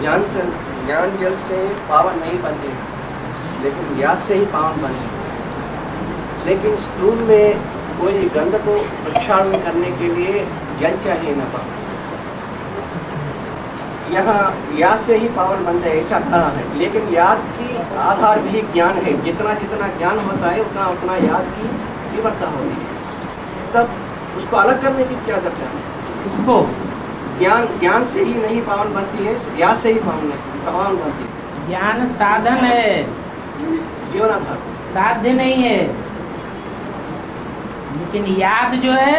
ज्ञान जल से पावन नहीं बनते, लेकिन याद से ही पावन बनते। लेकिन स्थूल में कोई गंध को प्रक्षालन करने के लिए जल चाहिए न पावन। यहाँ याद से ही पावन बनते हैं ऐसा कहा है, लेकिन याद की आधार भी ज्ञान है। जितना जितना ज्ञान होता है उतना उतना याद की तीव्रता होती है। तब उसको अलग करने की क्या दरकार है? इसको ज्ञान से ही नहीं पावन बनती है, याद से ही पावन बनती है। ज्ञान साधन है, जीवनाधार साध्य नहीं है। लेकिन याद जो है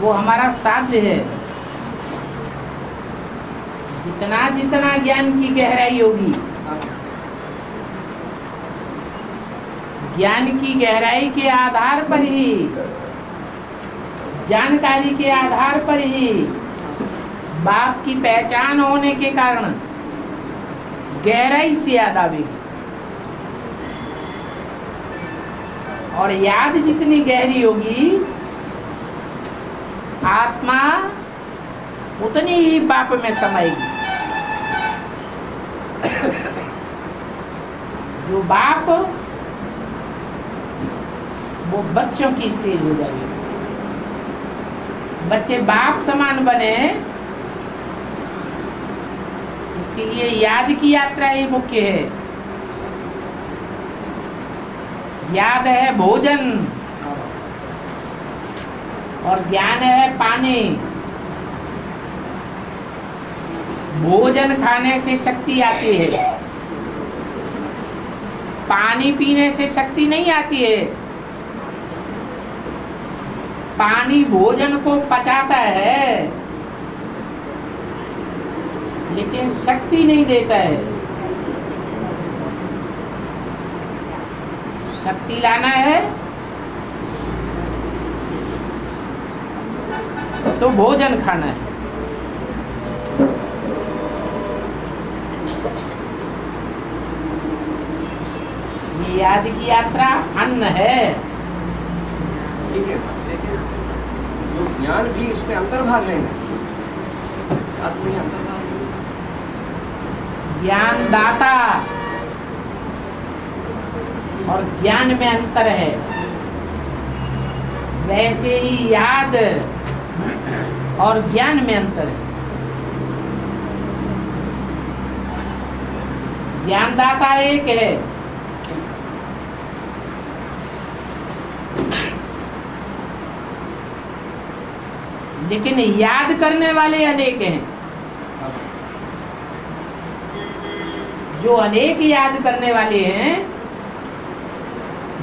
वो हमारा साध्य है। जितना जितना ज्ञान की गहराई होगी, ज्ञान की गहराई के आधार पर ही, जानकारी के आधार पर ही, बाप की पहचान होने के कारण गहराई से याद आवेगी। और याद जितनी गहरी होगी, आत्मा उतनी ही बाप में समाएगी। जो बाप, वो बच्चों की स्टेज हो जाएगी। बच्चे बाप समान बने, इसके लिए याद की यात्रा ही मुख्य है। याद है भोजन और ज्ञान है पानी। भोजन खाने से शक्ति आती है, पानी पीने से शक्ति नहीं आती है। पानी भोजन को पचाता है, लेकिन शक्ति नहीं देता है। शक्ति लाना है तो भोजन खाना है। ये याद की यात्रा अन्न है। ठीक है, लेकिन जो ज्ञान भी इसमें अंतर्भाग लेना है, साथ में अंतर्भाग ज्ञान दाता और ज्ञान में अंतर है। वैसे ही याद और ज्ञान में अंतर है। ज्ञानदाता एक है, लेकिन याद करने वाले अनेक हैं। जो अनेक याद करने वाले हैं,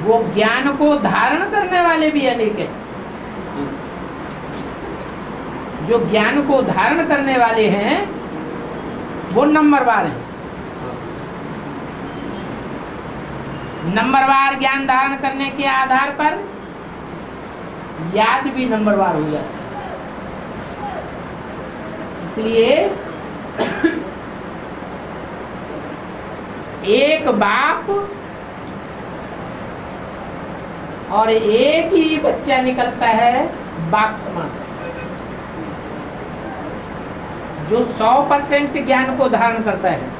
वो ज्ञान को धारण करने वाले भी अनेक हैं। जो ज्ञान को धारण करने वाले हैं वो नंबरवार हैं। नंबरवार ज्ञान धारण करने के आधार पर याद भी नंबरवार हो जाता है। इसलिए एक बाप और एक ही बच्चा निकलता है बाप समान, जो 100% ज्ञान को धारण करता है।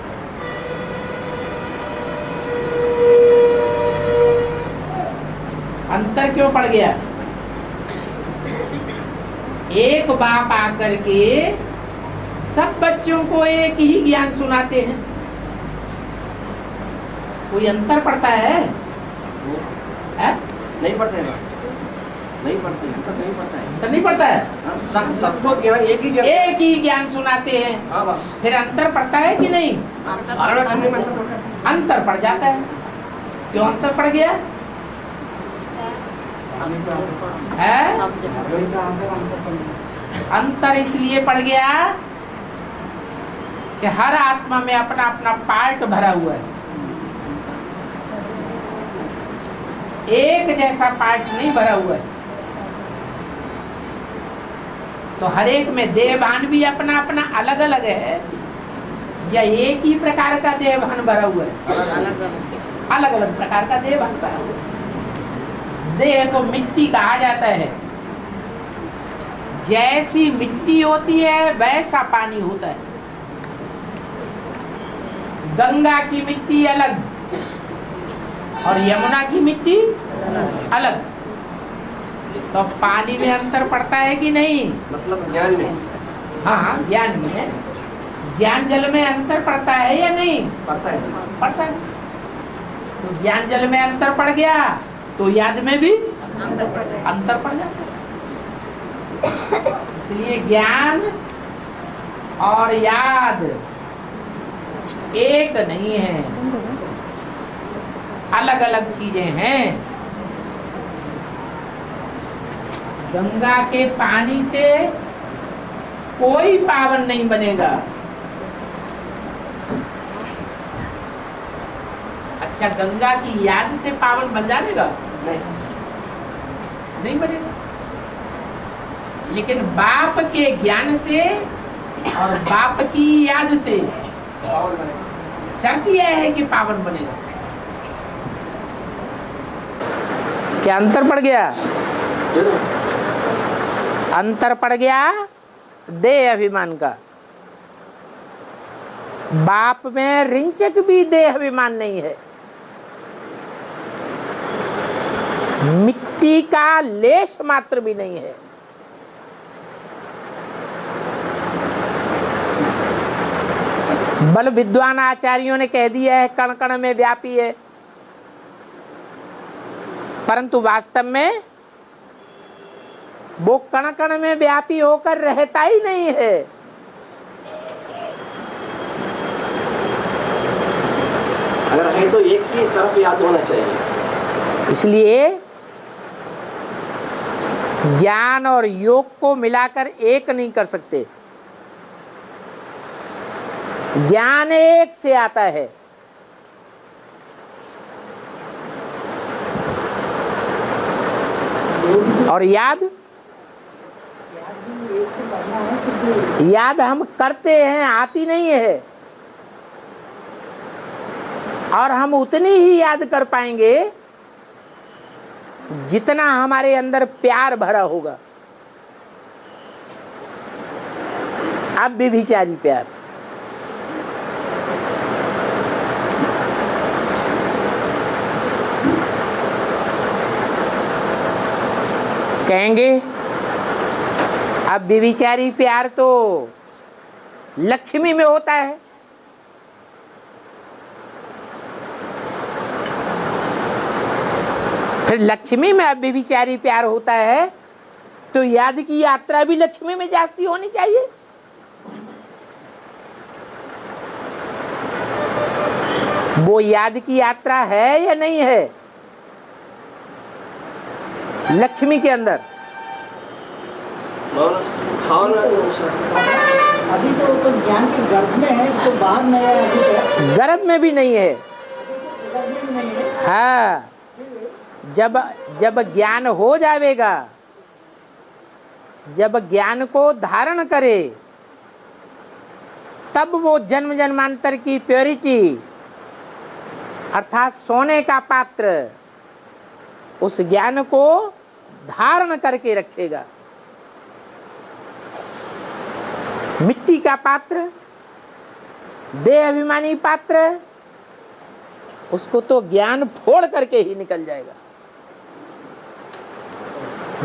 अंतर क्यों पड़ गया? एक बाप आकर के सब बच्चों को एक ही ज्ञान सुनाते हैं। कोई अंतर पड़ता है? नहीं पड़ता है, नहीं पड़ता है, नहीं पड़ता है, अंतर नहीं पड़ता है। सबको ज्ञान एक ही ज्ञान सुनाते हैं। हाँ, फिर अंतर पड़ता है कि नहीं? धारणा करने में अंतर पड़ जाता है। क्यों अंतर पड़ गया है? अंतर इसलिए पड़ गया कि हर आत्मा में अपना अपना पार्ट भरा हुआ है। एक जैसा पार्ट नहीं भरा हुआ है। तो हर एक में देहभान भी अपना अपना अलग अलग है, या एक ही प्रकार का देहभान भरा हुआ है? अलग अलग प्रकार का देहभान भरा हुआ है। देह को मिट्टी कहा जाता है। जैसी मिट्टी होती है वैसा पानी होता है। गंगा की मिट्टी अलग और यमुना की मिट्टी अलग, तो पानी में अंतर पड़ता है कि नहीं? मतलब ज्ञान में। हाँ, ज्ञान में, ज्ञान जल में अंतर पड़ता है या नहीं? पड़ता है। पड़ता है। तो ज्ञान जल में अंतर पड़ गया तो याद में भी अंतर पड़ जाता है। इसलिए ज्ञान और याद एक नहीं है, अलग अलग चीजें हैं। गंगा के पानी से कोई पावन नहीं बनेगा। अच्छा, गंगा की याद से पावन बन जाएगा? नहीं बनेगा। लेकिन बाप के ज्ञान से और बाप की याद से पावन बनेगा। शर्त यह है कि पावन बनेगा। क्या अंतर पड़ गया? अंतर पड़ गया देह अभिमान का। बाप में रिंचक भी देह अभिमान नहीं है, मिट्टी का लेश मात्र भी नहीं है। बल विद्वान आचार्यों ने कह दिया है कण कण में व्यापी है, परंतु वास्तव में वो कण कण में व्यापी होकर रहता ही नहीं है। अगर है तो एक की तरफ याद होना चाहिए। इसलिए ज्ञान और योग को मिलाकर एक नहीं कर सकते। ज्ञान एक से आता है, और याद हम करते हैं, आती नहीं है। और हम उतनी ही याद कर पाएंगे जितना हमारे अंदर प्यार भरा होगा। अब व्यभिचारी प्यार, कहेंगे अब व्यभिचारी प्यार तो लक्ष्मी में होता है। फिर लक्ष्मी में अब व्यभिचारी प्यार होता है तो याद की यात्रा भी लक्ष्मी में जास्ती होनी चाहिए। वो याद की यात्रा है या नहीं है लक्ष्मी के अंदर? अभी तो ज्ञान के गर्भ में है, तो बाहर नहीं है। अभी तो गर्भ में भी नहीं है। हाँ, जब ज्ञान हो जाएगा, जब ज्ञान को धारण करे, तब वो जन्म जन्मांतर की प्योरिटी अर्थात सोने का पात्र उस ज्ञान को धारण करके रखेगा। मिट्टी का पात्र, देह अभिमानी पात्र, उसको तो ज्ञान फोड़ करके ही निकल जाएगा।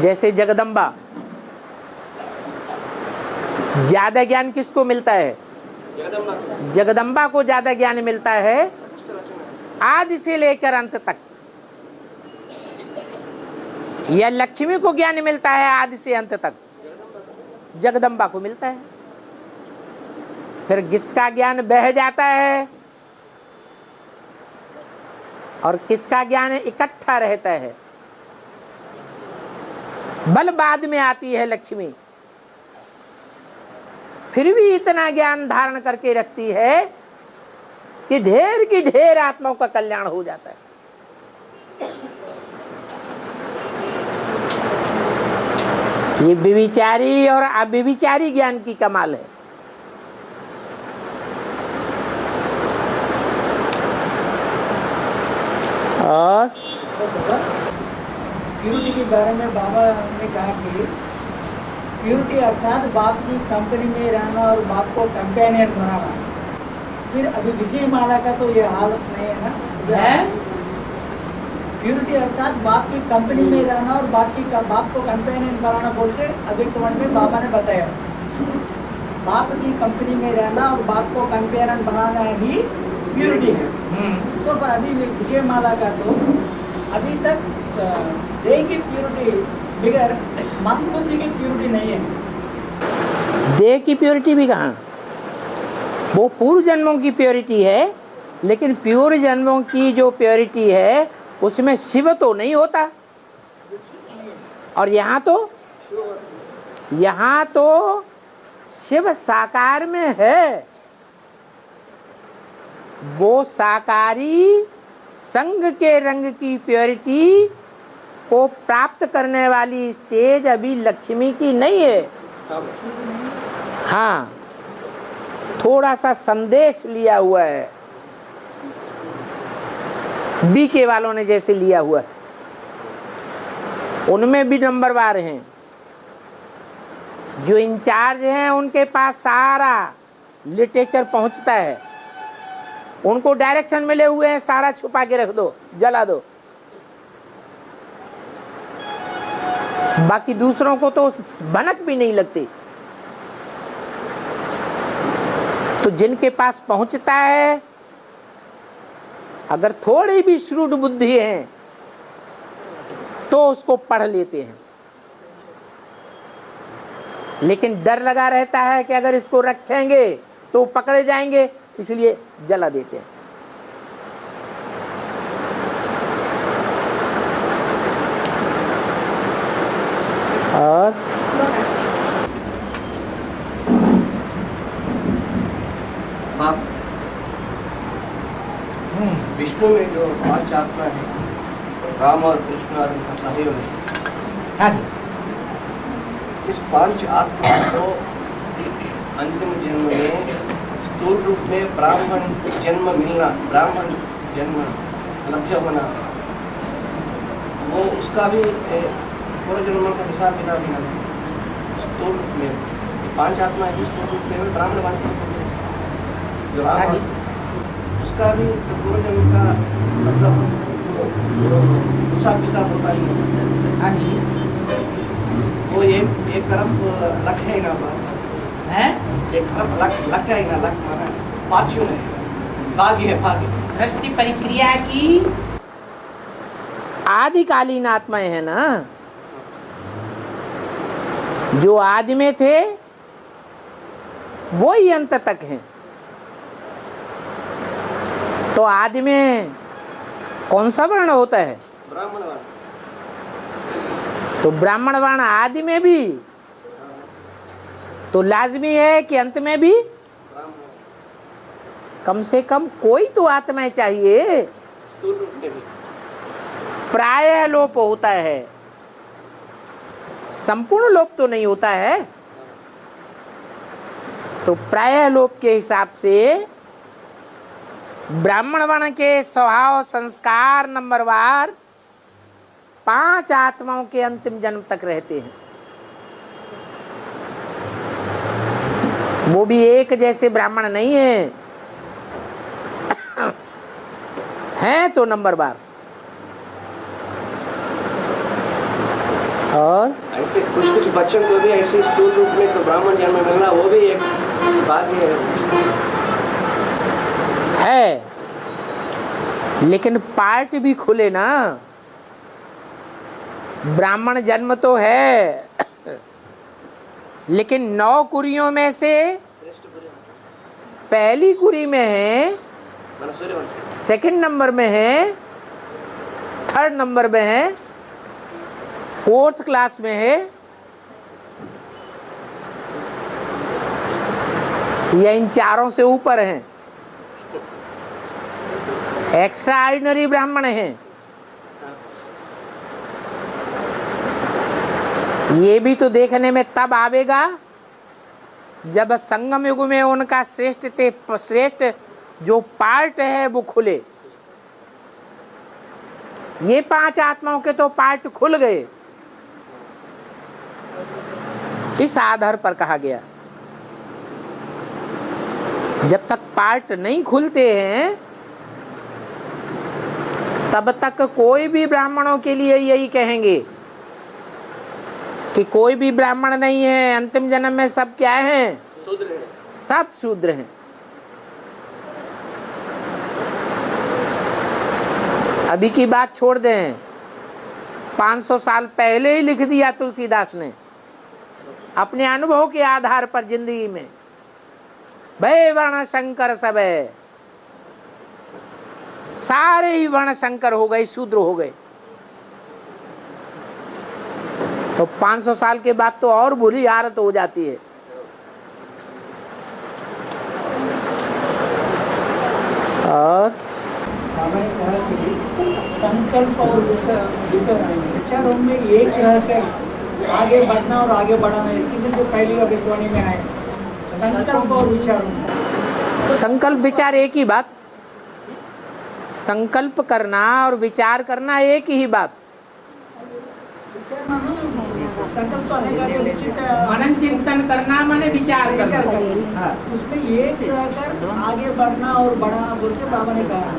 जैसे जगदम्बा, ज्यादा ज्ञान किसको मिलता है? जगदम्बा को ज्यादा ज्ञान मिलता है आदि से लेकर अंत तक। या लक्ष्मी को ज्ञान मिलता है आदि से अंत तक, जगदम्बा को मिलता है। फिर किसका ज्ञान बह जाता है और किसका ज्ञान इकट्ठा रहता है? बल बाद में आती है लक्ष्मी, फिर भी इतना ज्ञान धारण करके रखती है कि ढेर की ढेर आत्माओं का कल्याण हो जाता है। ये व्यभिचारी और अव्यभिचारी ज्ञान की कमाल है। और प्यूरिटी के बारे में बाबा ने कहा कि प्यूरिटी अर्थात बाप की कंपनी में रहना और बाप को कंपेनियन बनाना। फिर अभी विजय माला का तो ये हालत नहीं है ना है प्योरिटी अर्थात बाप की कंपनी में रहना और बाप को कंपेनियन बनाना बोल के अव्यक्त मन में बाबा ने बताया। बाप की कंपनी में रहना और बाप को कंपेनियन बनाना ही प्योरिटी है। सो पर अभी विजय माला का तो अभी तक देह की प्योरिटी बगैर मन बुद्धि की प्योरिटी नहीं है। देह की प्योरिटी भी कहाँ, वो पूर्व जन्मों की प्योरिटी है, लेकिन पूर्व जन्मों की जो प्योरिटी है उसमें शिव तो नहीं होता। और यहाँ तो शिव साकार में है। वो साकारी संग के रंग की प्योरिटी को प्राप्त करने वाली स्टेज अभी लक्ष्मी की नहीं है। हाँ, थोड़ा सा संदेश लिया हुआ है, बीके वालों ने जैसे लिया हुआ है, उनमें भी नंबरवार हैं। जो इंचार्ज हैं उनके पास सारा लिटरेचर पहुंचता है, उनको डायरेक्शन मिले हुए हैं, सारा छुपा के रख दो, जला दो। बाकी दूसरों को तो भनक भी नहीं लगती। तो जिनके पास पहुंचता है, अगर थोड़ी भी श्रूड बुद्धि है तो उसको पढ़ लेते हैं, लेकिन डर लगा रहता है कि अगर इसको रखेंगे तो पकड़े जाएंगे, इसलिए जला देते हैं। और बाप विष्णु में जो 5 आत्मा है, राम और कृष्ण और उनका सहयोग है। हाँ जी, इस 5 आत्मा को अंतिम जन्म में स्थूल रूप में ब्राह्मण जन्म मिलना, ब्राह्मण जन्म लभ्य होना, वो उसका भी पूर्व जन्म का हिसाब किताब भी नहीं। स्थूल रूप में 5 आत्मा है, स्थूल रूप में ब्राह्मण बनते हैं। जो राम उसका भी तो पूर्व जन्म का मतलब हिसाब किताब होता ही है। हाँ जी, वो एक तरफ लक है ना, है एक तरफ लक है ना, लक माना पाछू है, भाग्य है, भाग्य। सृष्टि परिक्रिया की आदिकालीन आत्माएं है ना, जो आदि में थे वो ही अंत तक हैं। तो आदि में कौन सा वर्ण होता है? ब्राह्मण वर्ण। तो ब्राह्मण वर्ण आदि में भी, तो लाजमी है कि अंत में भी कम से कम कोई तो आत्माएं चाहिए। प्रायः लोप होता है, संपूर्ण लोप तो नहीं होता है। तो प्रायः लोप के हिसाब से ब्राह्मण वर्ण के स्वभाव संस्कार नंबरवार 5 आत्माओं के अंतिम जन्म तक रहते हैं। वो भी एक जैसे ब्राह्मण नहीं है, हैं तो नंबरवार। और ऐसे कुछ बच्चों को भी ऐसे स्थूल रूप में तो ब्राह्मण जन्म मिलना, वो भी एक भाग्य है। लेकिन पार्ट भी खुले ना, ब्राह्मण जन्म तो है, लेकिन 9 कुरियों में से पहली कुरी में है, सेकंड नंबर में है, थर्ड नंबर में है, 4th क्लास में है, या इन चारों से ऊपर हैं। एक्स्ट्रा ऑर्डिनरी ब्राह्मण हैं। ये भी तो देखने में तब आवेगा जब संगम युग में उनका श्रेष्ठ जो पार्ट है वो खुले। ये 5 आत्माओं के तो पार्ट खुल गए, इस आधार पर कहा गया। जब तक पार्ट नहीं खुलते हैं तब तक कोई भी ब्राह्मणों के लिए यही कहेंगे कि कोई भी ब्राह्मण नहीं है, अंतिम जन्म में सब क्या हैं? शूद्र है। सब शूद्र हैं। अभी की बात छोड़ दें, 500 साल पहले ही लिख दिया तुलसीदास ने अपने अनुभव के आधार पर जिंदगी में, भय वर्ण शंकर सब है, सारे ही वर्ण शंकर हो गए, शूद्र हो गए। तो 500 साल के बाद तो और बुरी हालत हो जाती है। और संकल्प और विचारों में एक रहकर आगे बढ़ना और आगे बढ़ाना, इसी से जो पहली अभिवाणी में आए संकल्प और विचारों। संकल्प विचार एक ही बात, संकल्प करना और विचार करना एक ही बात। संकल्प तो मनन चिंतन करना माने विचार करना। उसमें एक रहकर आगे बढ़ना और बढ़ाना बोल के बाबा ने कहा।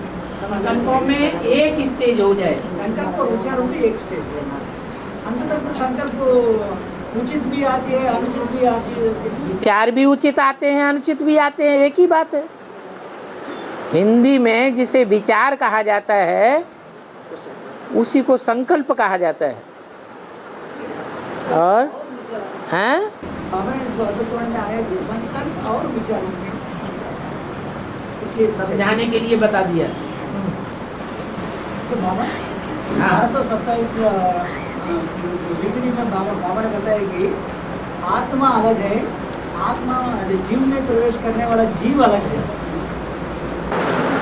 संकल्पों में एक स्टेज हो जाए, संकल्प और विचारों में एक स्टेज। अंत तक तो संकल्प उचित भी आती है, अनुचित भी आती है। विचार भी उचित आते हैं, अनुचित भी आते हैं, एक ही बात है। हिंदी में जिसे विचार कहा जाता है उसी को संकल्प कहा जाता है। और हैं संकल्प और विचारों में, इसलिए समझाने के लिए बता दिया। तो बाबा 1227 में बाबा ने बताया कि आत्मा अलग है, आत्मा जीव में प्रवेश करने वाला जीव अलग है।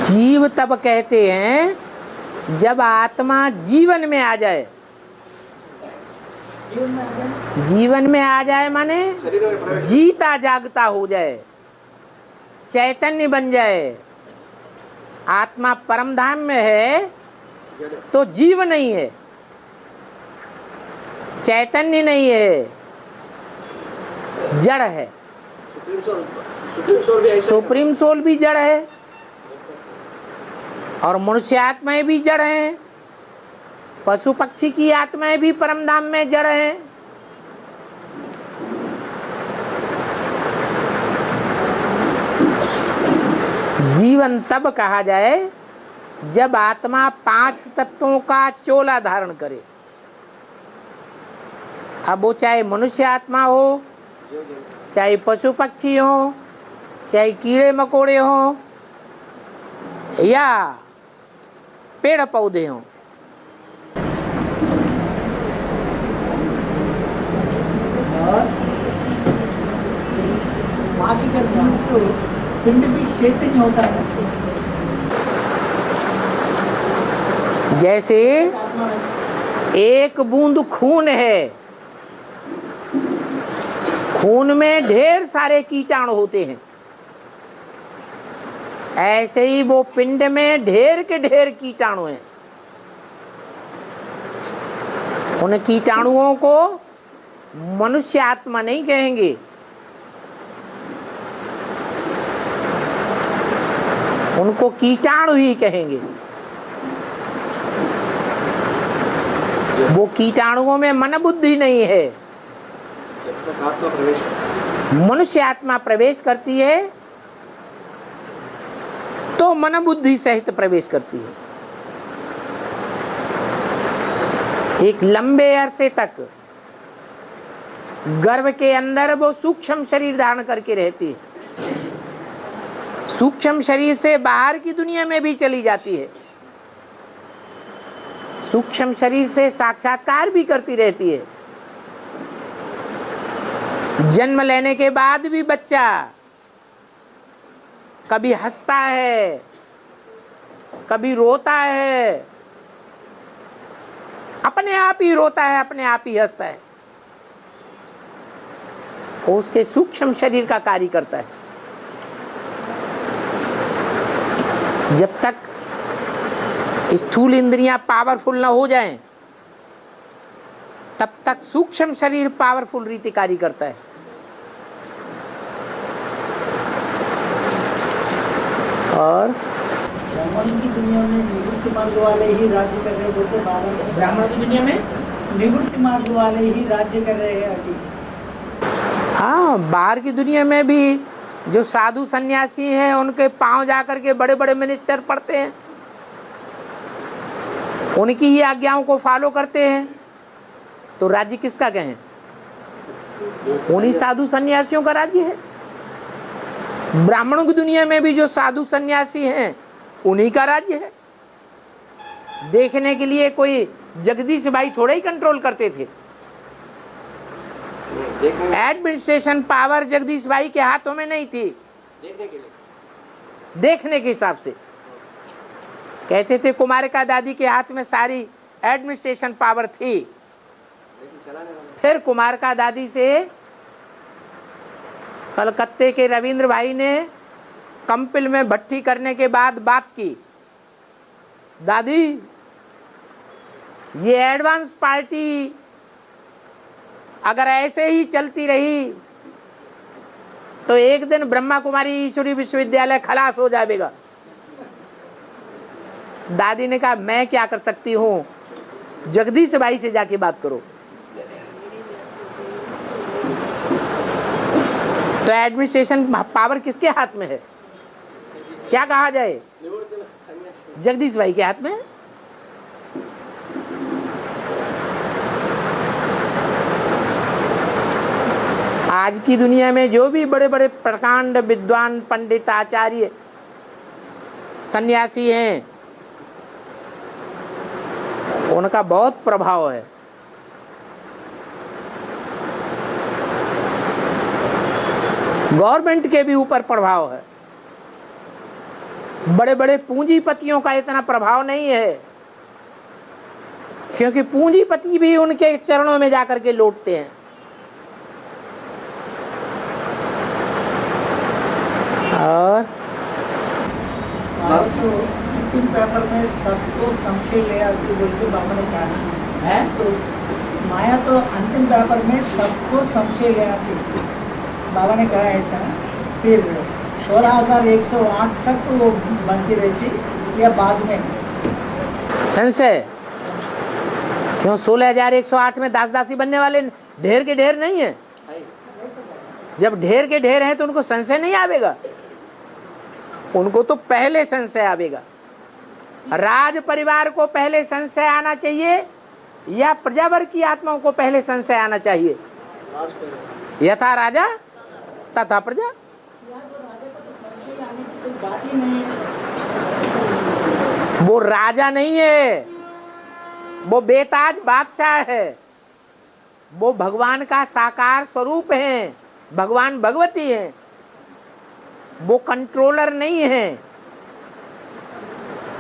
जीव तब कहते हैं जब आत्मा जीवन में आ जाए। जीवन में आ जाए माने जीता जागता हो जाए, चैतन्य बन जाए। आत्मा परम धाम में है तो जीव नहीं है, चैतन्य नहीं है, जड़ है। सुप्रीम सोल भी जड़ है और मनुष्य आत्माएं भी जड़ हैं, पशु पक्षी की आत्माएं भी परम धाम में जड़ हैं। जीवन तब कहा जाए जब आत्मा 5 तत्वों का चोला धारण करे। अब वो चाहे मनुष्य आत्मा हो, चाहे पशु पक्षी हो, चाहे कीड़े मकोड़े हो या पेड़ पौधे हों। बाकी का तो पिंड भी चैतन्य होता है। जैसे एक बूंद खून है, खून में ढेर सारे कीटाणु होते हैं, ऐसे ही वो पिंड में ढेर के ढेर कीटाणु हैं। उन कीटाणुओं को मनुष्य आत्मा नहीं कहेंगे, उनको कीटाणु ही कहेंगे। वो कीटाणुओं में मन बुद्धि नहीं है। मनुष्य आत्मा प्रवेश करती है तो मन बुद्धि सहित प्रवेश करती है। एक लंबे अरसे तक गर्भ के अंदर वो सूक्ष्म शरीर धारण करके रहती है, सूक्ष्म शरीर से बाहर की दुनिया में भी चली जाती है, सूक्ष्म शरीर से साक्षात्कार भी करती रहती है। जन्म लेने के बाद भी बच्चा कभी हंसता है, कभी रोता है, अपने आप ही रोता है, अपने आप ही हंसता है। वो उसके सूक्ष्म शरीर का कार्य करता है। जब तक स्थूल इंद्रियां पावरफुल न हो जाएं, तब तक सूक्ष्म शरीर पावरफुल रीति कार्य करता है। और ब्राह्मण की दुनिया में निवृत्त मार्ग वाले ही राज्य कर रहे बोलते बाबा ने। ब्राह्मण की दुनिया में निवृत्त मार्ग वाले ही राज्य कर रहे हैं अभी। हाँ, बाहर की दुनिया में भी जो साधु सन्यासी हैं उनके पांव जाकर के बड़े बड़े मिनिस्टर पढ़ते हैं, उनकी ही आज्ञाओं को फॉलो करते हैं, तो राज्य किसका कहें? उन्हीं साधु सन्यासियों का राज्य है। ब्राह्मणों की दुनिया में भी जो साधु सन्यासी हैं उन्हीं का राज्य है। देखने के लिए कोई जगदीश भाई थोड़े ही कंट्रोल करते थे। एडमिनिस्ट्रेशन पावर जगदीश भाई के हाथों में नहीं थी। देखने के हिसाब से कहते थे कुमारिका दादी के हाथ में सारी एडमिनिस्ट्रेशन पावर थी। फिर कुमारिका दादी से कलकत्ते के रविंद्र भाई ने कंपिल में भट्टी करने के बाद बात की, दादी ये एडवांस पार्टी अगर ऐसे ही चलती रही तो एक दिन ब्रह्मा कुमारी ईश्वरी विश्वविद्यालय खलास हो जाएगा। दादी ने कहा मैं क्या कर सकती हूँ, जगदीश भाई से जाके बात करो। तो एडमिनिस्ट्रेशन पावर किसके हाथ में है? क्या कहा जाए? जगदीश भाई के हाथ में है। आज की दुनिया में जो भी बड़े बड़े प्रकांड विद्वान पंडित आचार्य सन्यासी हैं उनका बहुत प्रभाव है। गवर्नमेंट के भी ऊपर प्रभाव है। बड़े बड़े पूंजीपतियों का इतना प्रभाव नहीं है, क्योंकि पूंजीपति भी उनके चरणों में जाकर के लौटते हैं। और अंतिम पेपर में सबको संशय ले आती बोल के बाबा ने कहा है। तो माया तो अंतिम पेपर में सबको संशय ले आती, बाबा ने कहा ऐसा। फिर 16,108 तक वो बनती रहती या बाद में संशय क्यों? 16,108 में दास दासी बनने वाले ढेर के ढेर नहीं है। जब ढेर के ढेर हैं तो उनको संशय नहीं आवेगा, उनको तो पहले संशय आवेगा। राज परिवार को पहले संशय आना चाहिए या प्रजावर की आत्माओं को पहले संशय आना चाहिए? यथा राजा तथा प्रजा। वो राजा नहीं है, वो बेताज बादशाह है, वो भगवान का साकार स्वरूप है, भगवान भगवती है, वो कंट्रोलर नहीं है,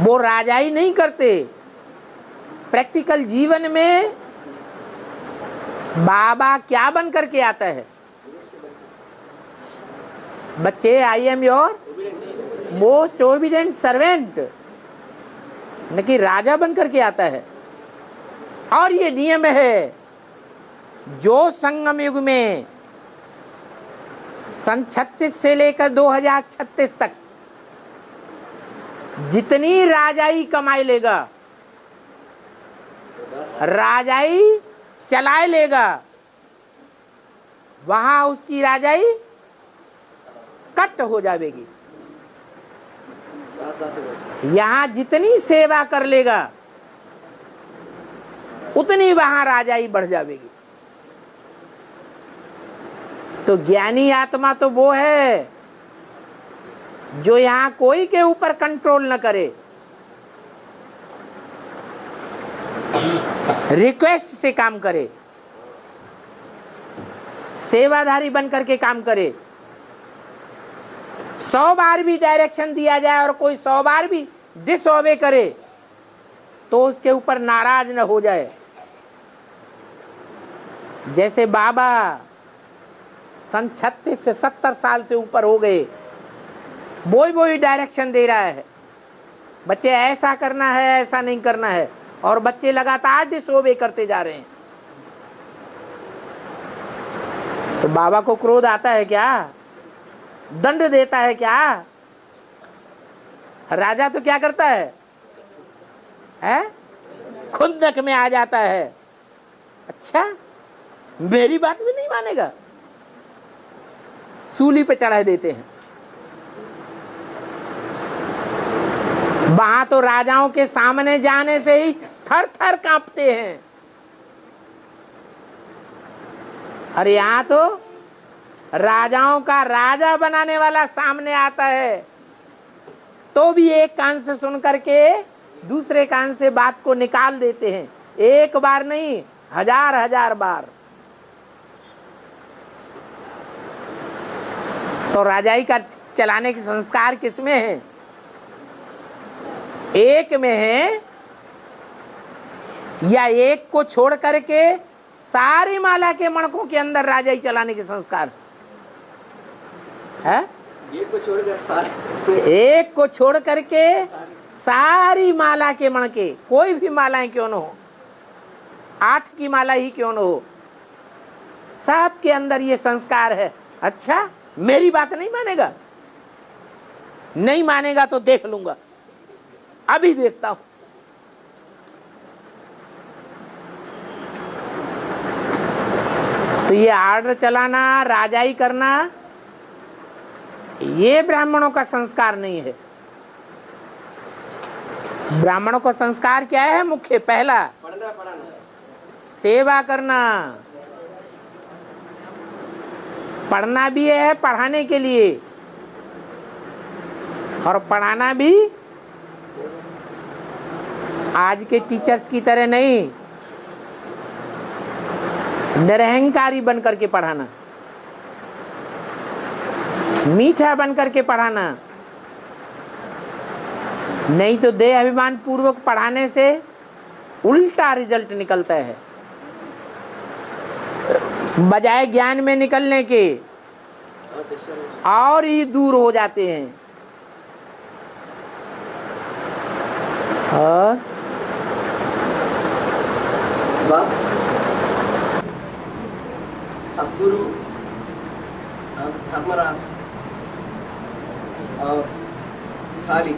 वो राजाई नहीं करते। प्रैक्टिकल जीवन में बाबा क्या बन करके आता है? बच्चे, I am your most obedient servant, न कि राजा बन करके आता है। और ये नियम है जो संगम युग में सन 36 से लेकर 2036 तक जितनी राजाई कमाई लेगा, राजाई चलाए लेगा, वहां उसकी राजाई कट हो जाएगी। यहां जितनी सेवा कर लेगा उतनी वहां राजाई बढ़ जाएगी। तो ज्ञानी आत्मा तो वो है जो यहां कोई के ऊपर कंट्रोल न करे, रिक्वेस्ट से काम करे, सेवाधारी बन करके काम करे। 100 बार भी डायरेक्शन दिया जाए और कोई 100 बार भी डिसओबे करे तो उसके ऊपर नाराज न हो जाए। जैसे बाबा सन 36 से 70 साल से ऊपर हो गए, वही डायरेक्शन दे रहा है, बच्चे ऐसा करना है, ऐसा नहीं करना है, और बच्चे लगातार डिसओबे करते जा रहे हैं। तो बाबा को क्रोध आता है क्या? दंड देता है क्या? राजा तो क्या करता है? खुंदक में आ जाता है। अच्छा, मेरी बात भी नहीं मानेगा, सूली पे चढ़ा देते हैं। वहां तो राजाओं के सामने जाने से ही थर थर कांपते हैं, और यहां तो राजाओं का राजा बनाने वाला सामने आता है तो भी एक कान से सुन करके दूसरे कान से बात को निकाल देते हैं। एक बार नहीं, हजार हजार बार। तो राजाई का चलाने के संस्कार किसमें है? एक में है, या एक को छोड़ करके सारी माला के मणकों के अंदर राजाई चलाने के संस्कार है? एक को छोड़कर सारे, एक को छोड़ करके सारी माला के मणके, कोई भी मालाएं क्यों न हो, 8 की माला ही क्यों न हो, सब के अंदर ये संस्कार है। अच्छा, मेरी बात नहीं मानेगा? नहीं मानेगा तो देख लूंगा, अभी देखता हूं। तो ये आर्डर चलाना, राजाई करना, ये ब्राह्मणों का संस्कार नहीं है। ब्राह्मणों का संस्कार क्या है? मुख्य पहला पढ़ना, सेवा करना। पढ़ना भी है पढ़ाने के लिए, और पढ़ाना भी आज के टीचर्स की तरह नहीं, निरहंकारी बन करके पढ़ाना, मीठा बन करके पढ़ाना। नहीं तो देह अभिमान पूर्वक पढ़ाने से उल्टा रिजल्ट निकलता है। बजाय ज्ञान में निकलने के और ही दूर हो जाते हैं। और सद्गुरु, धर्मराज और खाली,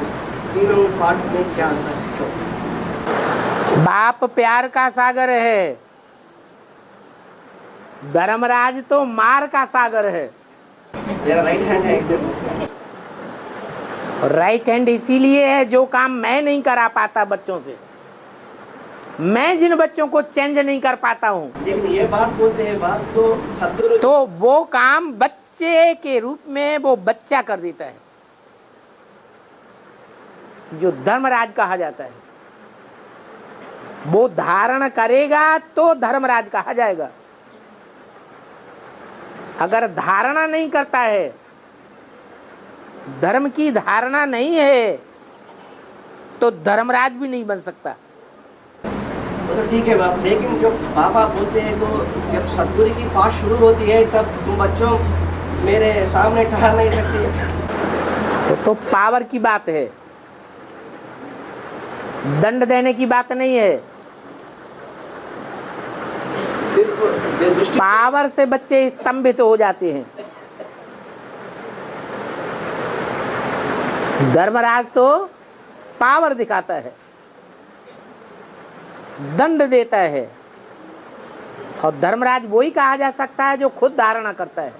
इस तीनों पार्ट में क्या अंतर है? बाप प्यार का सागर है, धर्मराज तो मार का सागर है। मेरा राइट हैंड है इसे। राइट हैंड इसीलिए है, जो काम मैं नहीं करा पाता बच्चों से, मैं जिन बच्चों को चेंज नहीं कर पाता हूँ, लेकिन ये बात बोलते हैं, बात तो सद्गुरु, तो वो काम बच्चे के रूप में वो बच्चा कर देता है, जो धर्मराज कहा जाता है। वो धारण करेगा तो धर्मराज कहा जाएगा। अगर धारणा नहीं करता है, धर्म की धारणा नहीं है, तो धर्मराज भी नहीं बन सकता। तो ठीक है बाप, लेकिन जो बाबा बोलते हैं, तो जब सद्गुरु की पाठ शुरू होती है तब तुम बच्चों मेरे सामने ठहर नहीं सकते। तो पावर की बात है, दंड देने की बात नहीं है। सिर्फ पावर से बच्चे स्तंभित हो जाते हैं। धर्मराज तो पावर दिखाता है, दंड देता है, और धर्मराज वही कहा जा सकता है जो खुद धारणा करता है।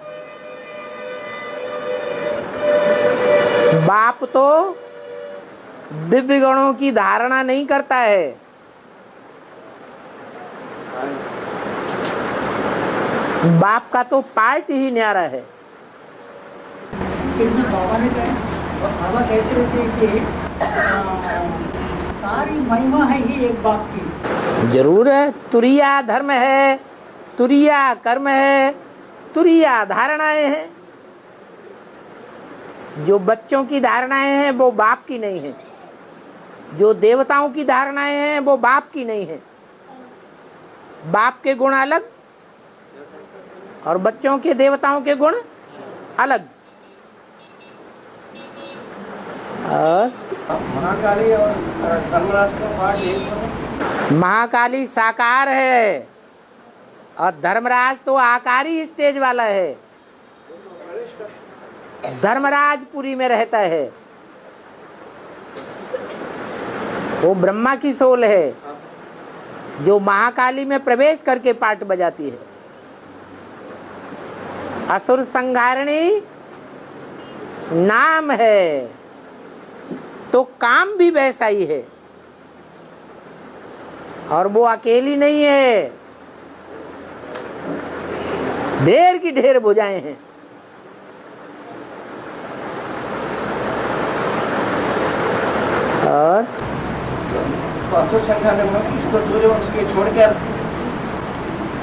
बाप तो दिव्य गुणों की धारणा नहीं करता है, बाप का तो पार्ट ही न्यारा है। बाबा कहते रहते हैं कि सारी महिमा है ही एक बाप की। जरूर है, तुरिया धर्म है, तुरिया कर्म है, तुरिया धारणाएं हैं। जो बच्चों की धारणाएं हैं वो बाप की नहीं है, जो देवताओं की धारणाएं हैं वो बाप की नहीं है। बाप के गुण अलग और बच्चों के देवताओं के गुण अलग। और महाकाली और धर्मराज का पाठ एक है। महाकाली साकार है और धर्मराज तो आकारी स्टेज वाला है। धर्मराज पुरी में रहता है वो ब्रह्मा की सोल है जो महाकाली में प्रवेश करके पाठ बजाती है। असुर संहारिणी नाम है तो काम भी वैसा ही है। और वो अकेली नहीं है, ढेर की ढेर भुजाएं हैं। और तो असुर संहार में इसको सूर्यवंश के छोड़कर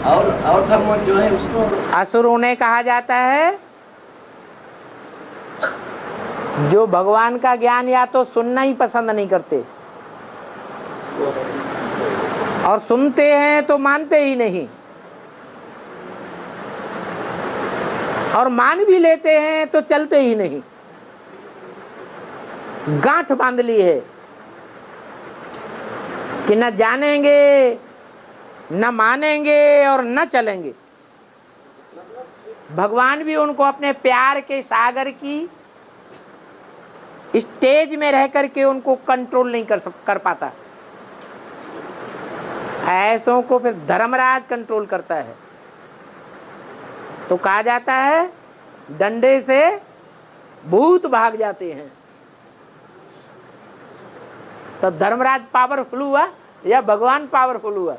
और धर्म जो है उसको असुर उन्हें कहा जाता है जो भगवान का ज्ञान या तो सुनना ही पसंद नहीं करते और सुनते हैं तो मानते ही नहीं, और मान भी लेते हैं तो चलते ही नहीं। गांठ बांध ली है कि न जानेंगे न मानेंगे और न चलेंगे। भगवान भी उनको अपने प्यार के सागर की स्टेज में रह करके उनको कंट्रोल नहीं कर पाता। ऐसों को फिर धर्मराज कंट्रोल करता है। तो कहा जाता है डंडे से भूत भाग जाते हैं। तो धर्मराज पावरफुल हुआ या भगवान पावरफुल हुआ?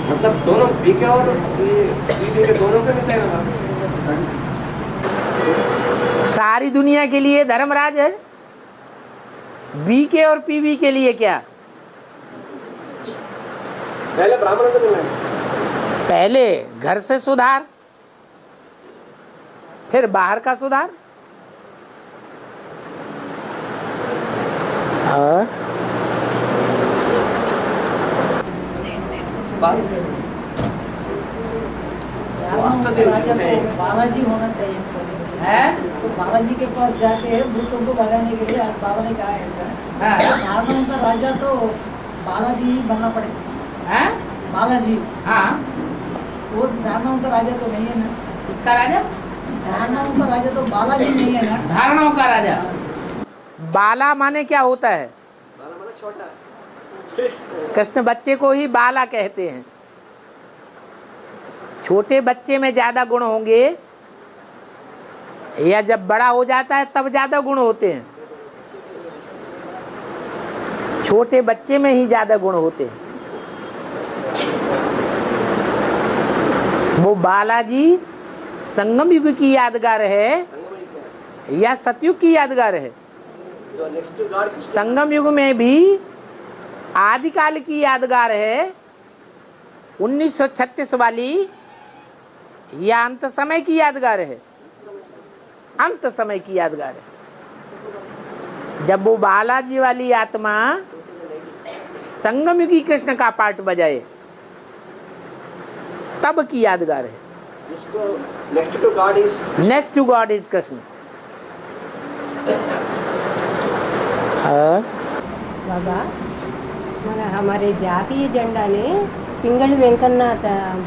मतलब दोनों बीके और पीवी के दोनों के मिलते हैं। सारी दुनिया के लिए धर्मराज है, बीके और पीवी के लिए क्या? पहले ब्राह्मण को मिलना है, पहले घर से सुधार, फिर बाहर का सुधार। और बालाजी होना चाहिए है? तो बालाजी के पास जाके भूतों को भगाने के लिए आज बाबा ने कहा है सर, धारणों का राजा तो बालाजी ही बनना पड़ेगा। है? बालाजी, हाँ, वो धारणाओं का राजा तो नहीं है ना। किसका राजा? धारणाओं का राजा तो बालाजी नहीं है ना। धारणाओं का राजा। बाला माने क्या होता है? बाला माने छोटा। कृष्ण बच्चे को ही बाला कहते हैं। छोटे बच्चे में ज्यादा गुण होंगे या जब बड़ा हो जाता है तब ज्यादा गुण होते हैं? छोटे बच्चे में ही ज्यादा गुण होते हैं। वो बालाजी संगम युग की यादगार है या सतयुग की यादगार है? संगम युग में भी आदिकाल की यादगार है 1936 वाली, या अंत समय की यादगार है? अंत समय की यादगार है। जब वो बालाजी वाली आत्मा संगम युगी कृष्ण का पाठ बजाए तब की यादगार है। Next to God is Krishna. बाबा मला हमारे जातीय झंडा ने पिंगली वेंकन्ना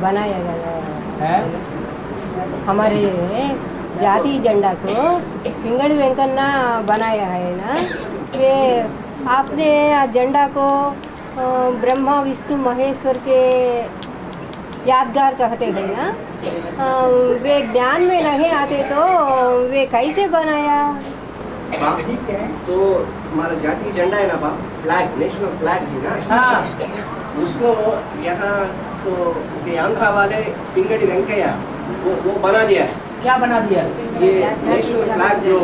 बनाया गया है। हमारे जातीय झंडा को पिंगली वेंकन्ना बनाया है ना। ये आपने झंडा को ब्रह्मा विष्णु महेश्वर के यादगार कहते हैं ना। वे ज्ञान में नहीं आते तो वे कैसे बनाया? ठीक है, तो हमारा जातीय झंडा है ना बाप, फ्लैग, नेशनल फ्लैग है ना। हाँ। उसको यहाँ तो ये आंध्रा वाले पिंगड़ी वेंकैया वो बना दिया है। क्या बना दिया? ये नेशनल फ्लैग जो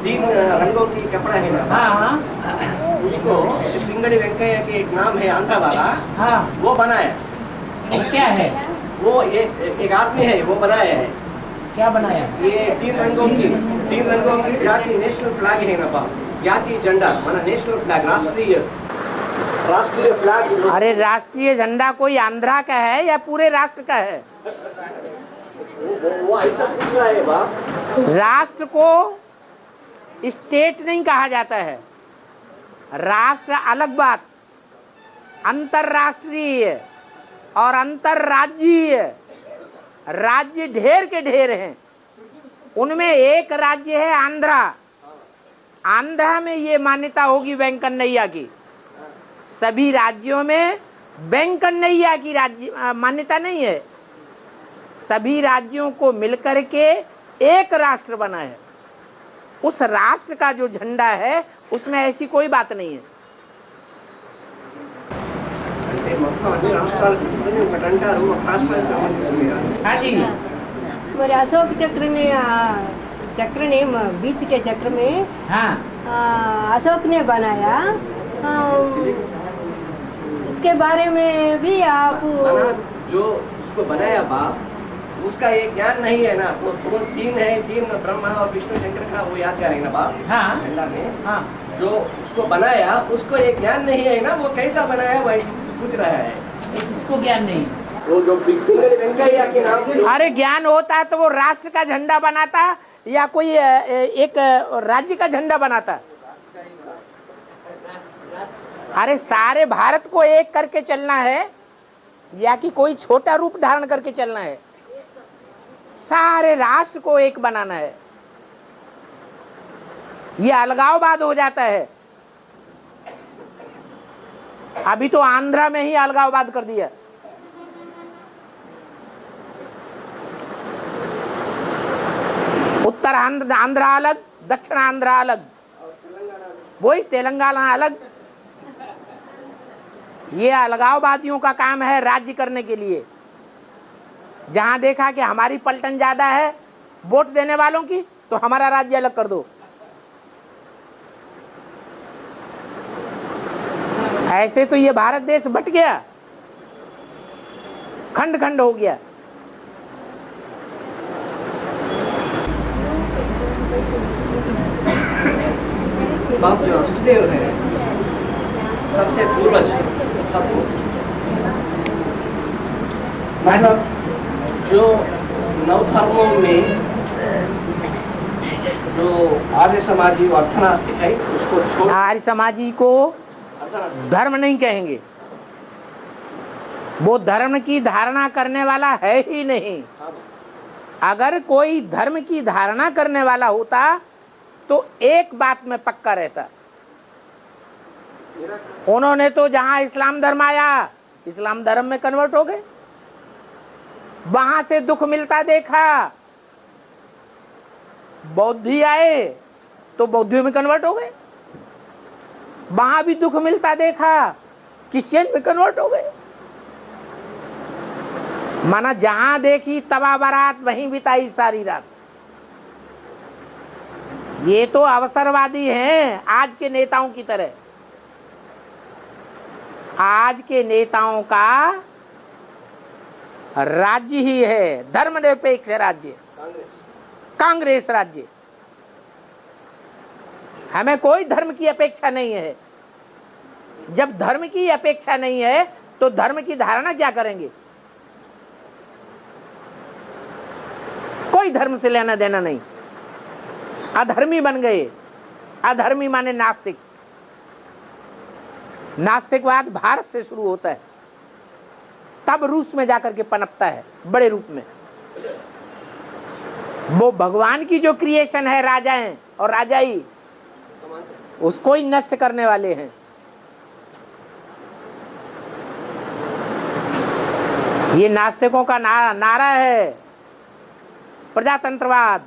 3 रंगों की कपड़ा है ना, हाँ, उसको पिंगड़ी वेंकैया के एक नाम है आंध्रा वाला, हाँ। वो बनाया। वो क्या है? वो एक आदमी है, वो बनाया है। क्या बनाया? ये 3 रंगों की जातीय नेशनल फ्लैग है ना बाप, जातीय झंडा माना नेशनल फ्लैग, राष्ट्रीय फ्लैग। अरे राष्ट्रीय झंडा कोई आंध्रा का है या पूरे राष्ट्र का है? वो ऐसा पूछ रहा है बाप। राष्ट्र को स्टेट नहीं कहा जाता है। राष्ट्र अलग बात, अंतरराष्ट्रीय और अंतरराज्यीय। राज्य ढेर के ढेर हैं, उनमें एक राज्य है आंध्रा। आंध्रा में ये मान्यता होगी वेंकन्नैया की। सभी राज्यों में वेंकन्नैया की राज्य मान्यता नहीं है। सभी राज्यों को मिलकर के एक राष्ट्र बना है। उस राष्ट्र का जो झंडा है उसमें ऐसी कोई बात नहीं है। అంటే మొత్తం అన్ని రాష్ట్రాలు పెట్టుకుని ఒకటి అంటారు, ఒక రాష్ట్రానికి సంబంధించింది కాదు. हाँ जी, మరి అశోక్ చక్ర ने चक्र ने बीच के चक्र में हाँ अशोक ने बनाया। इसके बारे में भी आप ना, जो उसको बनाया बाप, उसका ये ज्ञान नहीं है ना। तो तीन है, तीन ब्रह्मा और विष्णु शंकर का वो याद करेंगे ना बाप हाँ झंडा में। हाँ, जो उसको बनाया उसको ये ज्ञान नहीं है ना, वो कैसा बनाया वही पूछ रहा है। इसको ज्ञान नहीं। वो जो पिंगल वेंकैया के नाम से अरे ज्ञान होता तो वो राष्ट्र का झंडा बनाता या कोई एक राज्य का झंडा बनाता। अरे सारे भारत को एक करके चलना है या कि कोई छोटा रूप धारण करके चलना है? सारे राष्ट्र को एक बनाना है। ये अलगाववाद हो जाता है। अभी तो आंध्रा में ही अलगाववाद कर दिया। उत्तर आंध्रा अलग, दक्षिण आंध्रा अलग, वही तेलंगाना अलग। ये अलगाववादियों का काम है राज्य करने के लिए। जहां देखा कि हमारी पलटन ज्यादा है वोट देने वालों की, तो हमारा राज्य अलग कर दो। ऐसे तो ये भारत देश बट गया, खंड खंड हो गया। बाप जो अष्टदेव है, सबसे पूर्वज सबको, मतलब जो नौ धर्मों में जो आर्य समाजी और अर्थनास्तिक है उसको छोड़, आर्य समाजी को धर्म नहीं कहेंगे। वो धर्म की धारणा करने वाला है ही नहीं। अगर कोई धर्म की धारणा करने वाला होता तो एक बात में पक्का रहता। उन्होंने तो जहां इस्लाम धर्म आया, इस्लाम धर्म में कन्वर्ट हो गए। वहां से दुख मिलता देखा। बौद्धि आए तो बौद्ध में कन्वर्ट हो गए। वहां भी दुख मिलता देखा, क्रिश्चियन में कन्वर्ट हो गए। माना जहां देखी तबा बारात वहीं बिताई सारी रात। ये तो अवसरवादी हैं आज के नेताओं की तरह। आज के नेताओं का राज्य ही है धर्मनिरपेक्ष राज्य, कांग्रेस राज्य। हमें कोई धर्म की अपेक्षा नहीं है। जब धर्म की अपेक्षा नहीं है तो धर्म की धारणा क्या करेंगे? कोई धर्म से लेना देना नहीं। अधर्मी बन गए। अधर्मी माने नास्तिक। नास्तिकवाद भारत से शुरू होता है, तब रूस में जाकर के पनपता है बड़े रूप में। वो भगवान की जो क्रिएशन है, राजाएं और राजाई, उसको ही नष्ट करने वाले हैं। ये नास्तिकों का नारा है प्रजातंत्रवाद।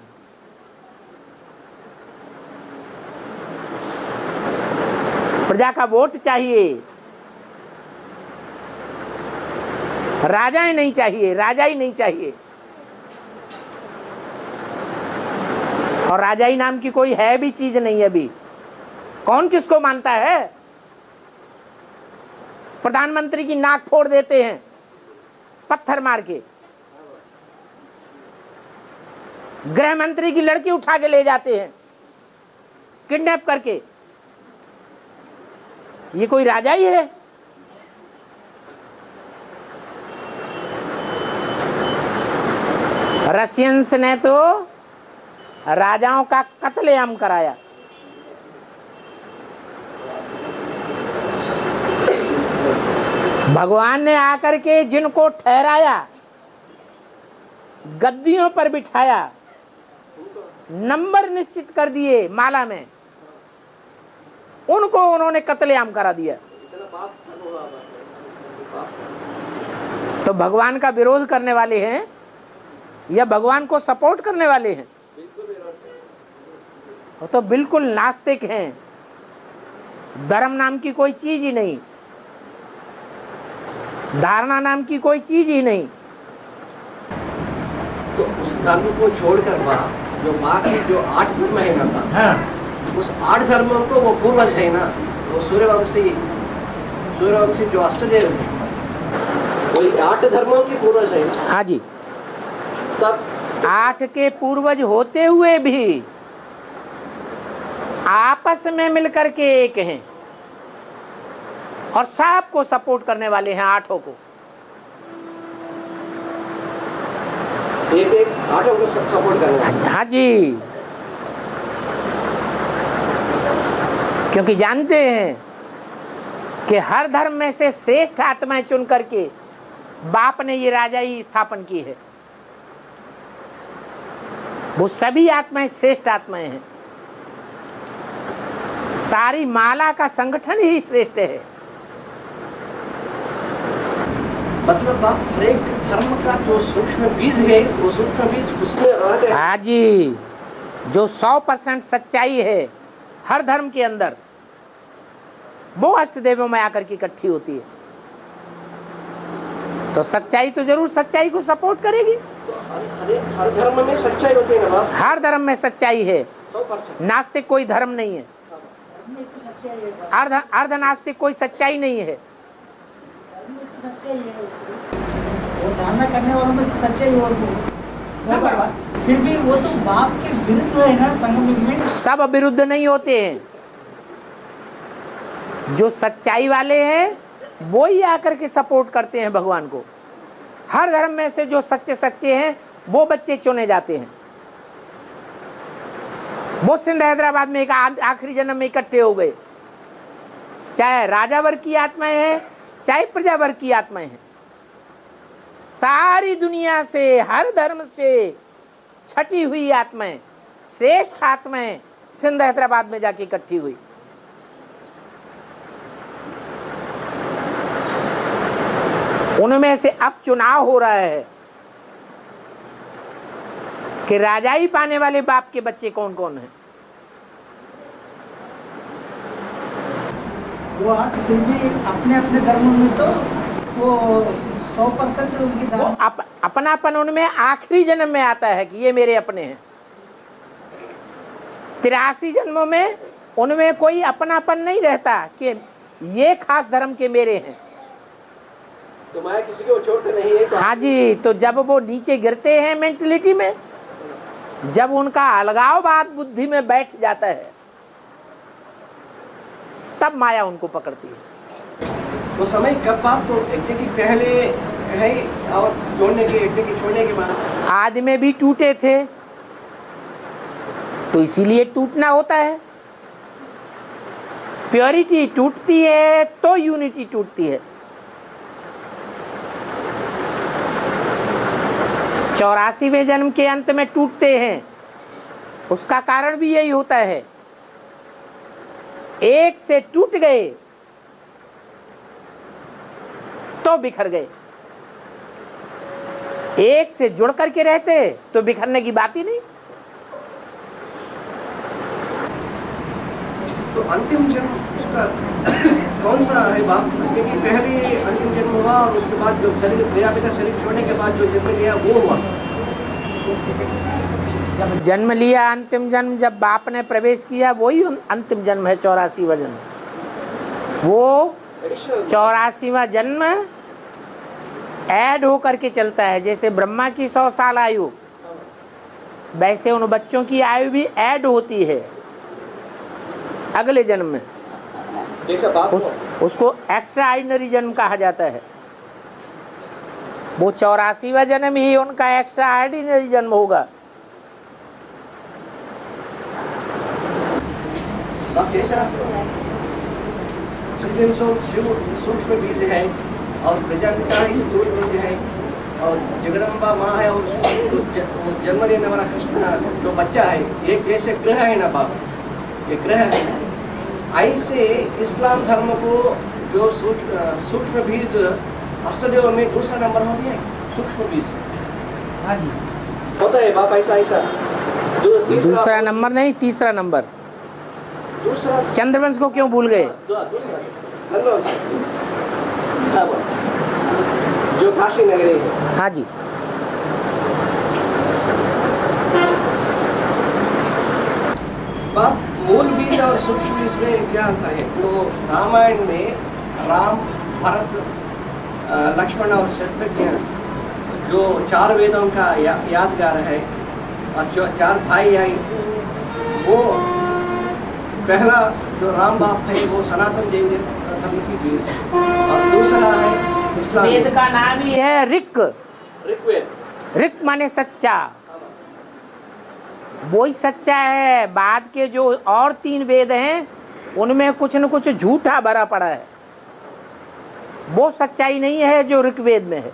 प्रजा का वोट चाहिए, राजाएं नहीं चाहिए, राजाई नहीं चाहिए। और राजाई नाम की कोई है भी चीज नहीं है। अभी कौन किसको मानता है? प्रधानमंत्री की नाक फोड़ देते हैं पत्थर मार के। गृह मंत्री की लड़की उठा के ले जाते हैं किडनैप करके। ये कोई राजा ही है? रशियंस ने तो राजाओं का कत्लेआम कराया। भगवान ने आकर के जिनको ठहराया, गद्दियों पर बिठाया, नंबर निश्चित कर दिए माला में, उनको उन्होंने कत्लेआम करा दिया। तो भगवान का विरोध करने वाले हैं या भगवान को सपोर्ट करने वाले हैं? वो तो बिल्कुल नास्तिक हैं। धर्म नाम की कोई चीज ही नहीं, धारणा नाम की कोई चीज ही नहीं। तो उस धर्म को छोड़कर जो बाकी जो 8 धर्म है ना, हाँ। उस 8 धर्मों को वो पूर्वज है ना, वो सूर्यवंशी जो अष्टदेव है, वही 8 धर्मों के पूर्वज है ना। हाँ जी। तब 8 के पूर्वज होते हुए भी आपस में मिलकर के एक हैं और सबको सपोर्ट करने वाले हैं 8 को। एक 8 को सपोर्ट करना है। हाँ जी, क्योंकि जानते हैं कि हर धर्म में से श्रेष्ठ आत्माएं चुन करके बाप ने ये राजाई स्थापन की है। वो सभी आत्माएं श्रेष्ठ आत्माएं हैं। सारी माला का संगठन ही श्रेष्ठ है। मतलब बाप हर एक धर्म का जो सूक्ष्म बीज है, वो सूक्ष्म बीज उसमें रहते हैं। हाँ जी, जो 100% सच्चाई है हर धर्म के अंदर, वो अष्टदेवों में आकर के इकट्ठी होती है। तो सच्चाई तो जरूर सच्चाई को सपोर्ट करेगी। तो हर धर्म में सच्चाई होती है ना बाप। हर धर्म में सच्चाई है। 100%। नास्तिक कोई धर्म नहीं है, अर्ध नास्तिक कोई सच्चाई नहीं है। वो धारणा करने वालों में सच्चाई और होगा, फिर भी वो तो बाप के विरुद्ध है ना संगम में। सब विरुद्ध नहीं होते हैं। जो सच्चाई वाले हैं वो ही आकर के सपोर्ट करते हैं भगवान को। हर धर्म में से जो सच्चे सच्चे हैं वो बच्चे चुने जाते हैं। वो सिंध हैदराबाद में एक आखिरी जन्म में इकट्ठे हो गए, चाहे राजा वर्ग की आत्माएं हैं चाहे प्रजा वर्ग की आत्माएं हैं। सारी दुनिया से हर धर्म से छटी हुई आत्माएं, श्रेष्ठ आत्माएं सिंध हैदराबाद में जाके इकट्ठी हुई। उनमें से अब चुनाव हो रहा है कि राजाई पाने वाले बाप के बच्चे कौन कौन हैं। वो फिर भी अपने अपने धर्म में तो वो 100% उनकी अपनापन उनमें आखिरी जन्म में आता है कि ये मेरे अपने हैं। 83 जन्मों में उनमें कोई अपनापन नहीं रहता कि ये खास धर्म के मेरे हैं। तो माया किसी को छोड़ते नहीं है तो। हाँ जी, तो जब वो नीचे गिरते हैं मेंटलिटी में, जब उनका अलगाववाद बुद्धि में बैठ जाता है, तब माया उनको पकड़ती है। वो समय कब बाप तो एकटे की पहले है और जोड़ने के एकटे की छोड़ने के बाद आदि में भी टूटे थे, तो इसीलिए टूटना होता है। प्योरिटी टूटती है तो यूनिटी टूटती है। 84वें जन्म के अंत में टूटते हैं, उसका कारण भी यही होता है। एक से टूट गए तो बिखर गए, एक से जुड़ करके रहते तो बिखरने की बात ही नहीं। तो अंतिम जन्म उसका कौन सा है बाप? क्योंकि पहले अंतिम जन्म हुआ और उसके बाद जो शरीर प्रजापिता शरीर छोड़ने के बाद जो जन्म लिया वो हुआ। जब जन्म लिया अंतिम जन्म, जब बाप ने प्रवेश किया, वही अंतिम जन्म है 84वां जन्म। वो 84वां जन्म ऐड होकर के चलता है। जैसे ब्रह्मा की 100 साल आयु, वैसे उन बच्चों की आयु भी ऐड होती है अगले जन्म में। उसको एक्स्ट्रा ऑर्डिनरी जन्म कहा जाता है। वो 84वां जन्म ही उनका एक्स्ट्रा ऑर्डिनरी जन्म होगा। सूक्ष्म बीज है और प्रजापिता स्थूल बीज है और जगदम्बा माँ है, और वो जन्म लेने वाला कृष्ण जो बच्चा है, ये जैसे ग्रह है ना बाप, ये ग्रह है। ऐसे इस्लाम धर्म को जो सूक्ष्म बीज अष्टदेव में दूसरा नंबर हो गया, सूक्ष्म बीज। हाँ जी, होता है बाप ऐसा ऐसा। जो दूसरा नंबर नहीं, तीसरा नंबर। दूसरा चंद्रवंश को क्यों भूल गए? दूसरा चंद्रवंश, जो काशी नगरी है। हाँ जी, बाप मूल बीज और सूक्ष्म बीज में क्या अंतर है? तो रामायण में राम, भरत, लक्ष्मण और शत्रुघ्न जो 4 वेदों का यादगार है, और जो 4 भाई आई, वो पहला जो राम बाप है वो सनातन जैन धर्म की बीज, और दूसरा है इस्लाम। वेद का नाम ही है ऋक। ऋग्वेद। ऋक माने सच्चा, वो ही सच्चा है। बाद के जो और 3 वेद हैं उनमें कुछ न कुछ झूठा भरा पड़ा है, वो सच्चाई नहीं है जो ऋग्वेद में है।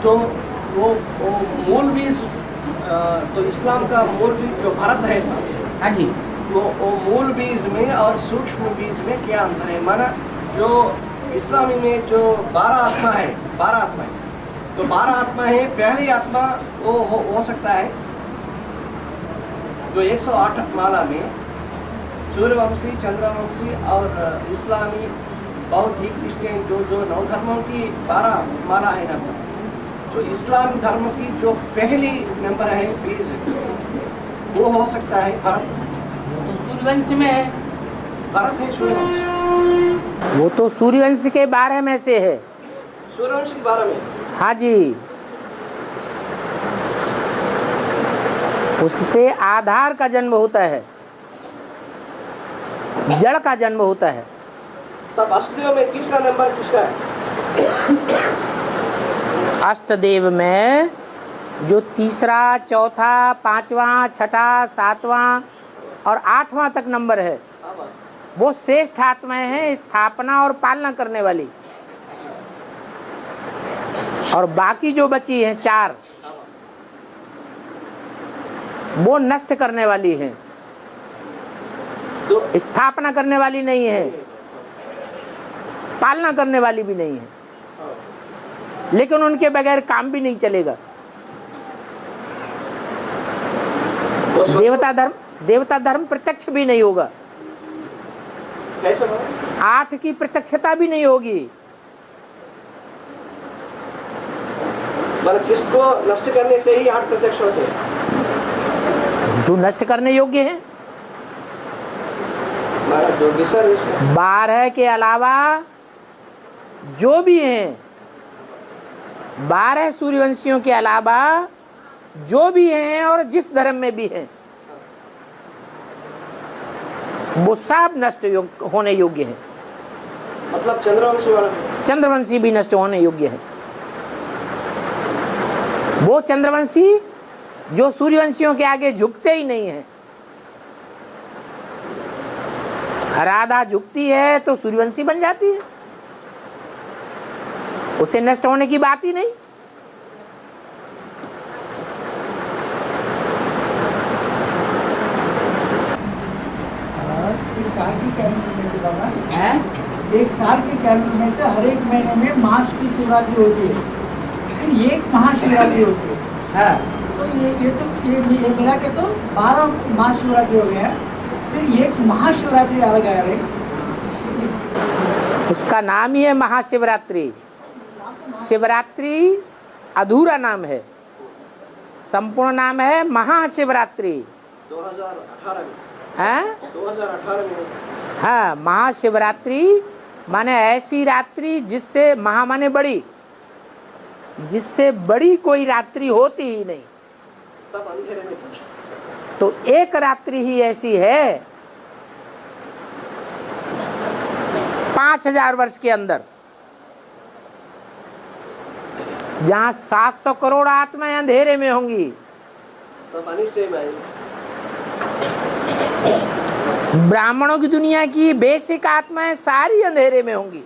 तो वो मूल बीज, तो इस्लाम का मूल बीज जो भारत है, हाँ जी, वो मूल बीज में और सूक्ष्म बीज में क्या अंतर है? माना जो इस्लामी में जो 12 आत्मा है, 12 आत्मा है, तो 12 आत्मा है, पहली आत्मा वो हो सकता है जो 108 माला में सूर्यवंशी, चंद्रवंशी और इस्लामी, बौद्ध, क्रिश्चियन जो 9 धर्मों की 12 माला है ना, तो इस्लाम धर्म की जो पहली नंबर है बीज, वो हो सकता है भरत। तो सूर्यवंश में है, भरत है सूर्यवंश। वो तो सूर्यवंश के 12 में से है। सूर्यवंश के 12 में। हाँ जी, उससे आधार का जन्म होता है, जड़ का जन्म होता है। तब अष्टदेव में तीसरा नंबर किसका है? अष्टदेव में जो तीसरा, चौथा, 5वां, 6ठा, 7वां और 8वां तक नंबर है, वो श्रेष्ठ आत्माएं हैं, स्थापना और पालना करने वाली। और बाकी जो बची हैं 4, वो नष्ट करने वाली हैं, स्थापना करने वाली नहीं है, पालना करने वाली भी नहीं है, लेकिन उनके बगैर काम भी नहीं चलेगा। देवता धर्म प्रत्यक्ष भी नहीं होगा, 8 की प्रत्यक्षता भी नहीं होगी। मतलब किसको नष्ट करने से ही 8 प्रत्यक्ष होते हैं? जो नष्ट करने योग्य हैं, जो 12 के अलावा जो भी हैं, 12 सूर्यवंशियों के अलावा जो भी हैं और जिस धर्म में भी हैं, वो सब नष्ट होने योग्य हैं। मतलब चंद्रवंशी वाला, चंद्रवंशी भी नष्ट होने योग्य है। वो चंद्रवंशी जो सूर्यवंशियों के आगे झुकते ही नहीं है। राधा झुकती है तो सूर्यवंशी बन जाती है, उसे नष्ट होने की बात ही नहीं। एक साल की कैलेंडर में तो हर एक महीने में मास की शिवरात्रि होती है, फिर एक महाशिवरात्रि होती है। हाँ। तो ये मिला के तो 12 महाशिवरात्रि हो गए हैं, फिर एक महाशिवरात्रि अलग आ रही। उसका नाम ही है महाशिवरात्रि। शिवरात्रि अधूरा नाम है, संपूर्ण नाम है महाशिवरात्रि। 2018 में। हाँ? 2018 में। हाँ, महाशिवरात्रि माने ऐसी रात्रि जिससे, महा माने बड़ी, जिससे बड़ी कोई रात्रि होती ही नहीं। सब अंधेरे में। तो एक रात्रि ही ऐसी है 5000 वर्ष के अंदर, जहाँ 700 करोड़ आत्माएं अंधेरे में होंगी। सब अनिश्चय में आएंगे। ब्राह्मणों की दुनिया की बेसिक आत्माएं सारी अंधेरे में होंगी।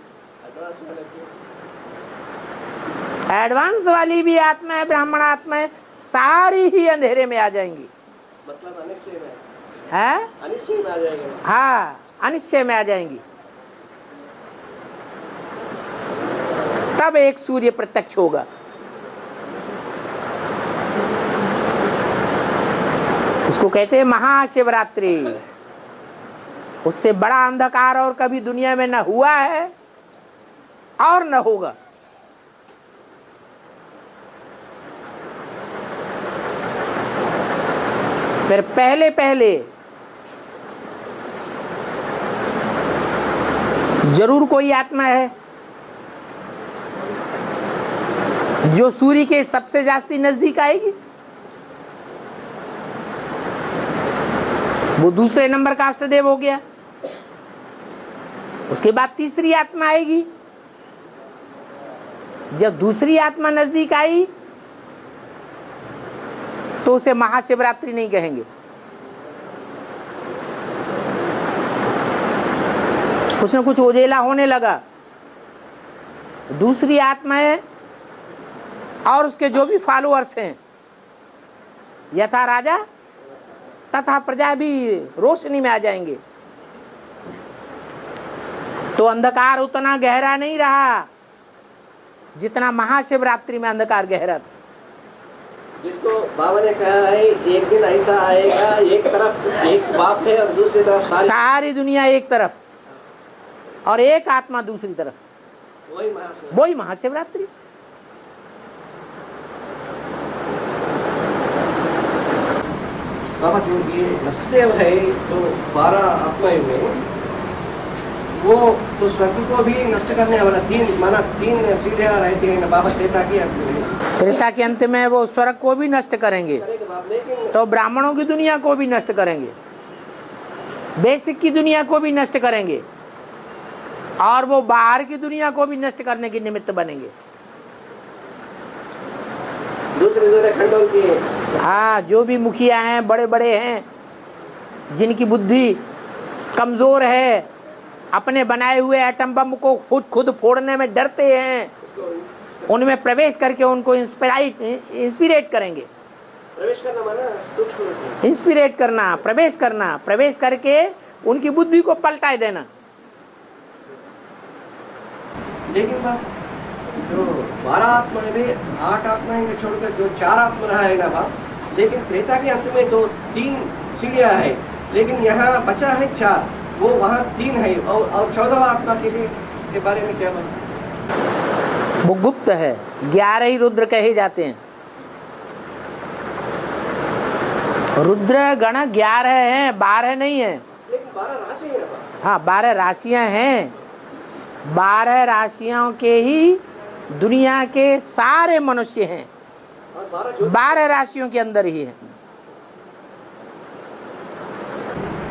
एडवांस वाली भी आत्मा है, ब्राह्मण आत्मा है, सारी ही अंधेरे में आ जाएंगी। मतलब अनिश्चय में है, अनिश्चय में आ जाएंगे। हाँ, अनिश्चय में आ जाएंगी। तब एक सूर्य प्रत्यक्ष होगा। उसको कहते हैं महाशिवरात्रि। उससे बड़ा अंधकार और कभी दुनिया में न हुआ है और न होगा। फिर पहले पहले जरूर कोई आत्मा है जो सूर्य के सबसे जास्ती नजदीक आएगी, वो दूसरे नंबर का अष्टदेव हो गया। उसके बाद तीसरी आत्मा आएगी। जब दूसरी आत्मा नजदीक आई तो उसे महाशिवरात्रि नहीं कहेंगे, कुछ न कुछ उजेला होने लगा। दूसरी आत्माएं और उसके जो भी फॉलोअर्स हैं, यथा राजा तथा प्रजा भी रोशनी में आ जाएंगे। तो अंधकार उतना गहरा नहीं रहा जितना महाशिवरात्रि में अंधकार गहरा था। जिसको बाबा ने कहा है एक दिन ऐसा आएगा, एक तरफ एक बाप है और दूसरी तरफ सारी दुनिया एक तरफ और एक आत्मा दूसरी तरफ, वही महाशिवरात्रि। बाबा जो ये नसदेव है तो 12 आत्माएं में वो तो स्वर्ग को भी नष्ट करने वाला तीन सीढ़ियां रहती है ना बाबा। त्रेता के अंत में वो स्वर्ग को भी नष्ट करेंगे, तो ब्राह्मणों की दुनिया को भी नष्ट करेंगे, बेसिक की दुनिया को भी नष्ट करेंगे, और वो बाहर की दुनिया को भी नष्ट करने के निमित्त बनेंगे। दूसरे खंडों की, हाँ, जो भी मुखिया हैं, बड़े बड़े हैं, जिनकी बुद्धि कमजोर है, अपने बनाए हुए एटम बम को खुद फोड़ने में डरते हैं, उनमें प्रवेश करके उनको इंस्पिरेट करेंगे। प्रवेश करना माना सूक्ष्म, इंस्पिरेट करना, प्रवेश करके उनकी बुद्धि को पलटा देना। लेकिन बाप जो 12 आत्मा है, 8 आत्माएं को छोड़कर जो 4 आत्मा रहा है ना बाप, लेकिन त्रेता के अंत में तो 3 सीढ़ियां है, लेकिन यहाँ बचा है 4, वो वहाँ 3 है। और 14वां आत्मा के बारे में क्या बात? वो गुप्त है, 11 ही रुद्र कहे जाते हैं। रुद्र गण 11 हैं, 12 नहीं है। लेकिन 12 राशि है ना? हाँ, 12 राशियां हैं। 12 राशियों के ही दुनिया के सारे मनुष्य हैं, 12 राशियों के अंदर ही है।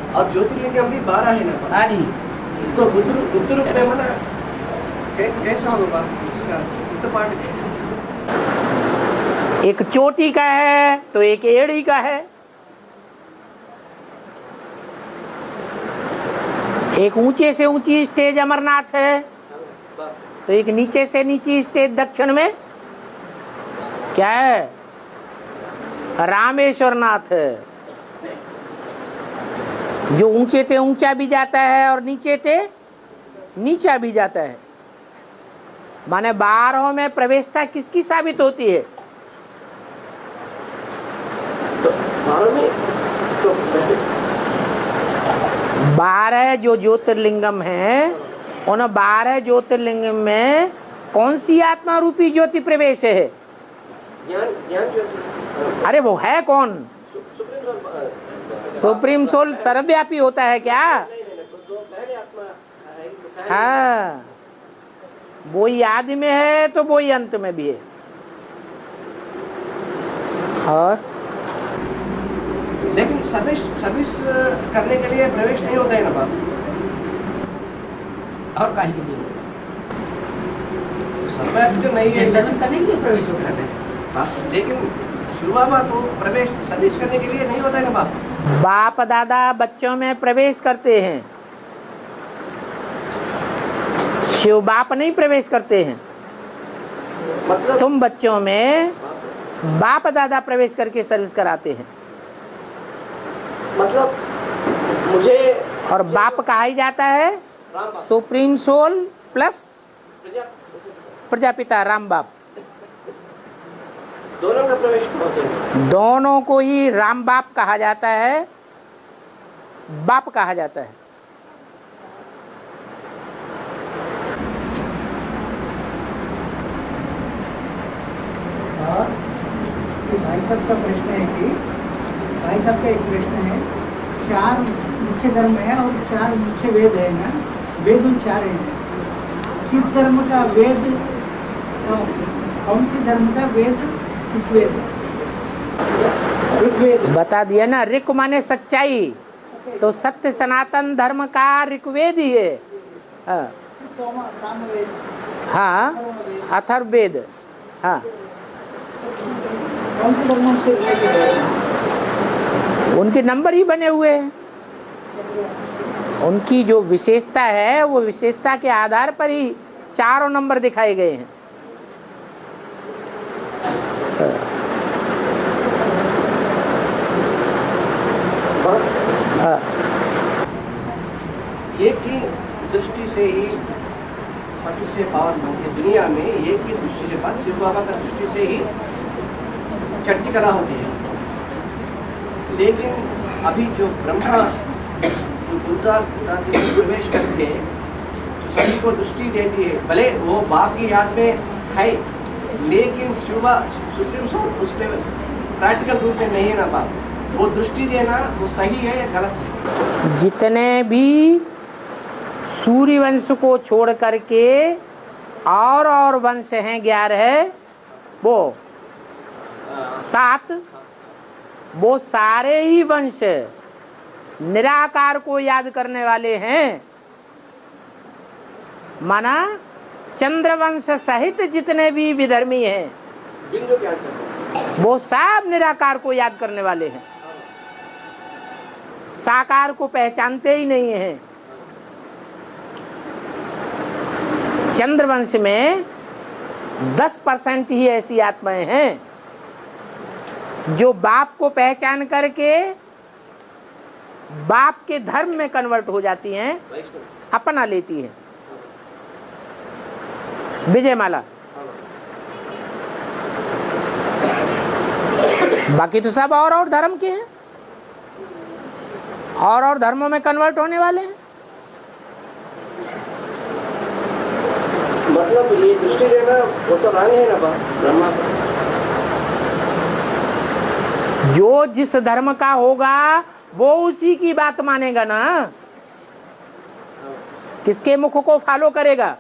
और ज्योतिर्लिंग भी 12 है ना? हाँ जी। तो बुद्ध रूप में मना कैसा होगा उसका बुद्ध पाठ? एक चोटी का है तो एक एड़ी का है, एक ऊंचे से ऊंची स्टेज अमरनाथ है, तो एक नीचे से नीची स्टेज दक्षिण में क्या है, रामेश्वर नाथ है। जो ऊंचे से ऊंचा भी जाता है और नीचे से नीचा भी जाता है। माने 12 में प्रवेशता किसकी साबित होती है? तो 12 में तो 12 जो ज्योतिर्लिंगम है, उन 12 ज्योतिर्लिंगम में कौन सी आत्मा रूपी ज्योति प्रवेश है? ज्ञान अरे वो है कौन? सुप्रीम सोल सर्वव्यापी होता है क्या? हाँ, वो ही आदि में है तो वो ही अंत में भी है। और लेकिन सर्विस करने के लिए प्रवेश नहीं होता है ना बाप? और काहे के लिए? सर्विस तो नहीं है, सर्विस करने के लिए प्रवेश होता है। लेकिन शुरुआत तो प्रवेश सर्विस करने के लिए नहीं होता है ना बाप? बाप दादा बच्चों में प्रवेश करते हैं, शिव बाप नहीं प्रवेश करते हैं। मतलब तुम बच्चों में बाप दादा प्रवेश करके सर्विस कराते हैं, मतलब मुझे और बाप कहा ही जाता है राम बाप, सुप्रीम सोल प्लस प्रजा प्रजापिता राम बाप, दोनों का प्रवेश होते हैं। दोनों को ही राम बाप कहा जाता है, बाप कहा जाता है। और भाई साहब का प्रश्न है कि भाई साहब का एक प्रश्न है, 4 मुख्य धर्म है और 4 मुख्य वेद है ना, वेद उन 4 हैं, किस धर्म का वेद, कौन सी धर्म का वेद किस वेद? ऋग्वेद। बता दिया ना, ऋक माने सच्चाई, तो सत्य सनातन धर्म का ऋग्वेद ही है। हाँ, सामवेद, हाँ, अथर्ववेद। हाँ, कौन से धर्मों से रिलेटेड है? उनके नंबर ही बने हुए हैं, उनकी जो विशेषता है वो विशेषता के आधार पर ही 4 नंबर दिखाए गए हैं। हाँ, एक ही दृष्टि से ही पति से पावन होती है दुनिया में, एक ही दृष्टि से बात शिव बाबा का दृष्टि से ही छठी कला होती है। लेकिन अभी जो ब्रह्मा जो दूसरा प्रवेश करके जो सभी को दृष्टि देती है, भले वो बाप की याद में है, लेकिन सुप्रीम सोल उस पर प्रैक्टिकल रूप में नहीं है ना बाप, वो दृष्टि देना वो सही है या गलत है? जितने भी सूर्य वंश को छोड़ करके और वंश हैं 11, वो 7, वो सारे ही वंश निराकार को याद करने वाले हैं। माना चंद्रवंश सहित जितने भी विधर्मी हैं बिंदु क्या है? वो सब निराकार को याद करने वाले हैं, साकार को पहचानते ही नहीं हैं। चंद्रवंश में 10% ही ऐसी आत्माएं हैं जो बाप को पहचान करके बाप के धर्म में कन्वर्ट हो जाती हैं, अपना लेती हैं। विजयमाला, बाकी तो सब और धर्म के हैं, और धर्मों में कन्वर्ट होने वाले हैं। मतलब ये दृष्टि देना वो तो रंग है ना ब्रह्मा का। जो जिस धर्म का होगा वो उसी की बात मानेगा ना, किसके मुख को फॉलो करेगा?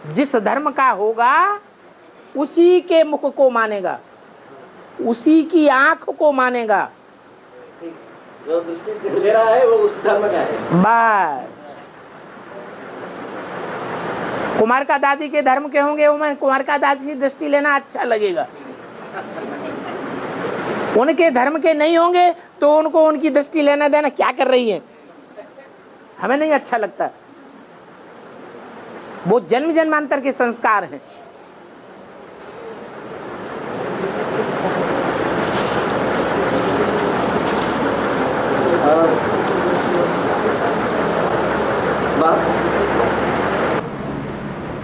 जिस धर्म का होगा उसी के मुख को मानेगा, उसी की आंख को मानेगा। जो दृष्टि ले रहा है वो उस धर्म का है। बस कुमार का दादी के धर्म के होंगे, वो कुमार का दादी से दृष्टि लेना अच्छा लगेगा। उनके धर्म के नहीं होंगे तो उनको उनकी दृष्टि लेना देना क्या कर रही है, हमें नहीं अच्छा लगता। वो जन्म जन्मांतर के संस्कार हैं।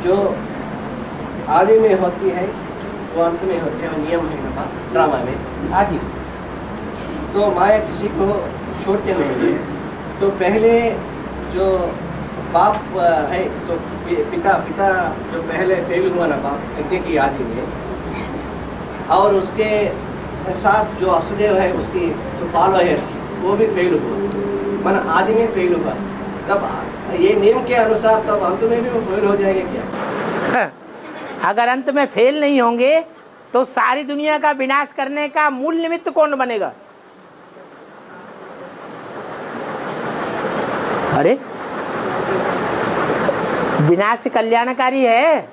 जो आदि में होती है वो अंत में होती है, नियम है ना ड्रामा में आदि। तो माया किसी को छोड़ते नहीं है। तो पहले जो बाप है तो पिता जो पहले फेल हुआ ना बाप यज्ञ की आदि में, और उसके साथ जो अष्टदेव है उसकी जो फॉलोअर्स वो भी फेल हुआ, माना आदि में फेल हुआ। तब ये नियम के अनुसार तब अंत में भी वो फेल हो जाएंगे क्या? अगर अंत में फेल नहीं होंगे तो सारी दुनिया का विनाश करने का मूल निमित्त कौन बनेगा? अरे विनाश कल्याणकारी है,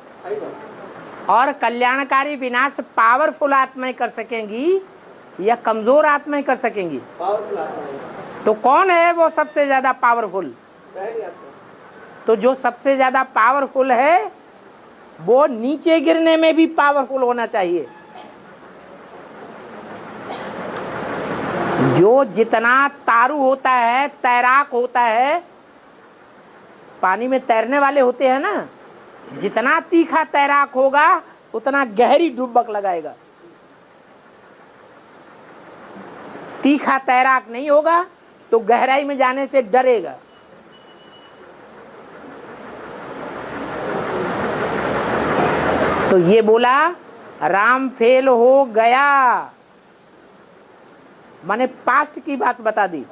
और कल्याणकारी विनाश पावरफुल आत्माएं कर सकेंगी या कमजोर आत्माएं कर सकेंगी? पावरफुल आत्मा। तो कौन है वो सबसे ज्यादा पावरफुल? तो जो सबसे ज्यादा पावरफुल है वो नीचे गिरने में भी पावरफुल होना चाहिए। जो जितना तारू होता है, तैराक होता है, पानी में तैरने वाले होते हैं ना, जितना तीखा तैराक होगा उतना गहरी डुबक लगाएगा। तीखा तैराक नहीं होगा तो गहराई में जाने से डरेगा। तो ये बोला राम फेल हो गया, माने पास्ट की बात बता दी।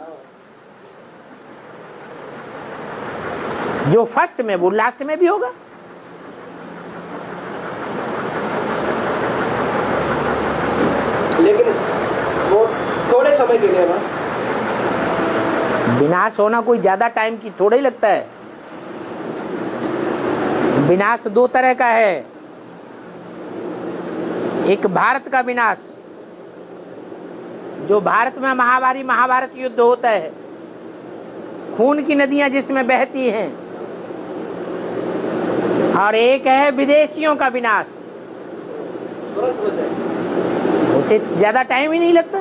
जो फर्स्ट में वो लास्ट में भी होगा। लेकिन वो थोड़े समय के लिए विनाश होना कोई ज्यादा टाइम की थोड़ा ही लगता है। विनाश दो तरह का है, एक भारत का विनाश, जो भारत में महाभारत युद्ध होता है, खून की नदियां जिसमें बहती हैं, और एक है विदेशियों का विनाश, तुरंत हो जाए, उसे ज्यादा टाइम ही नहीं लगता।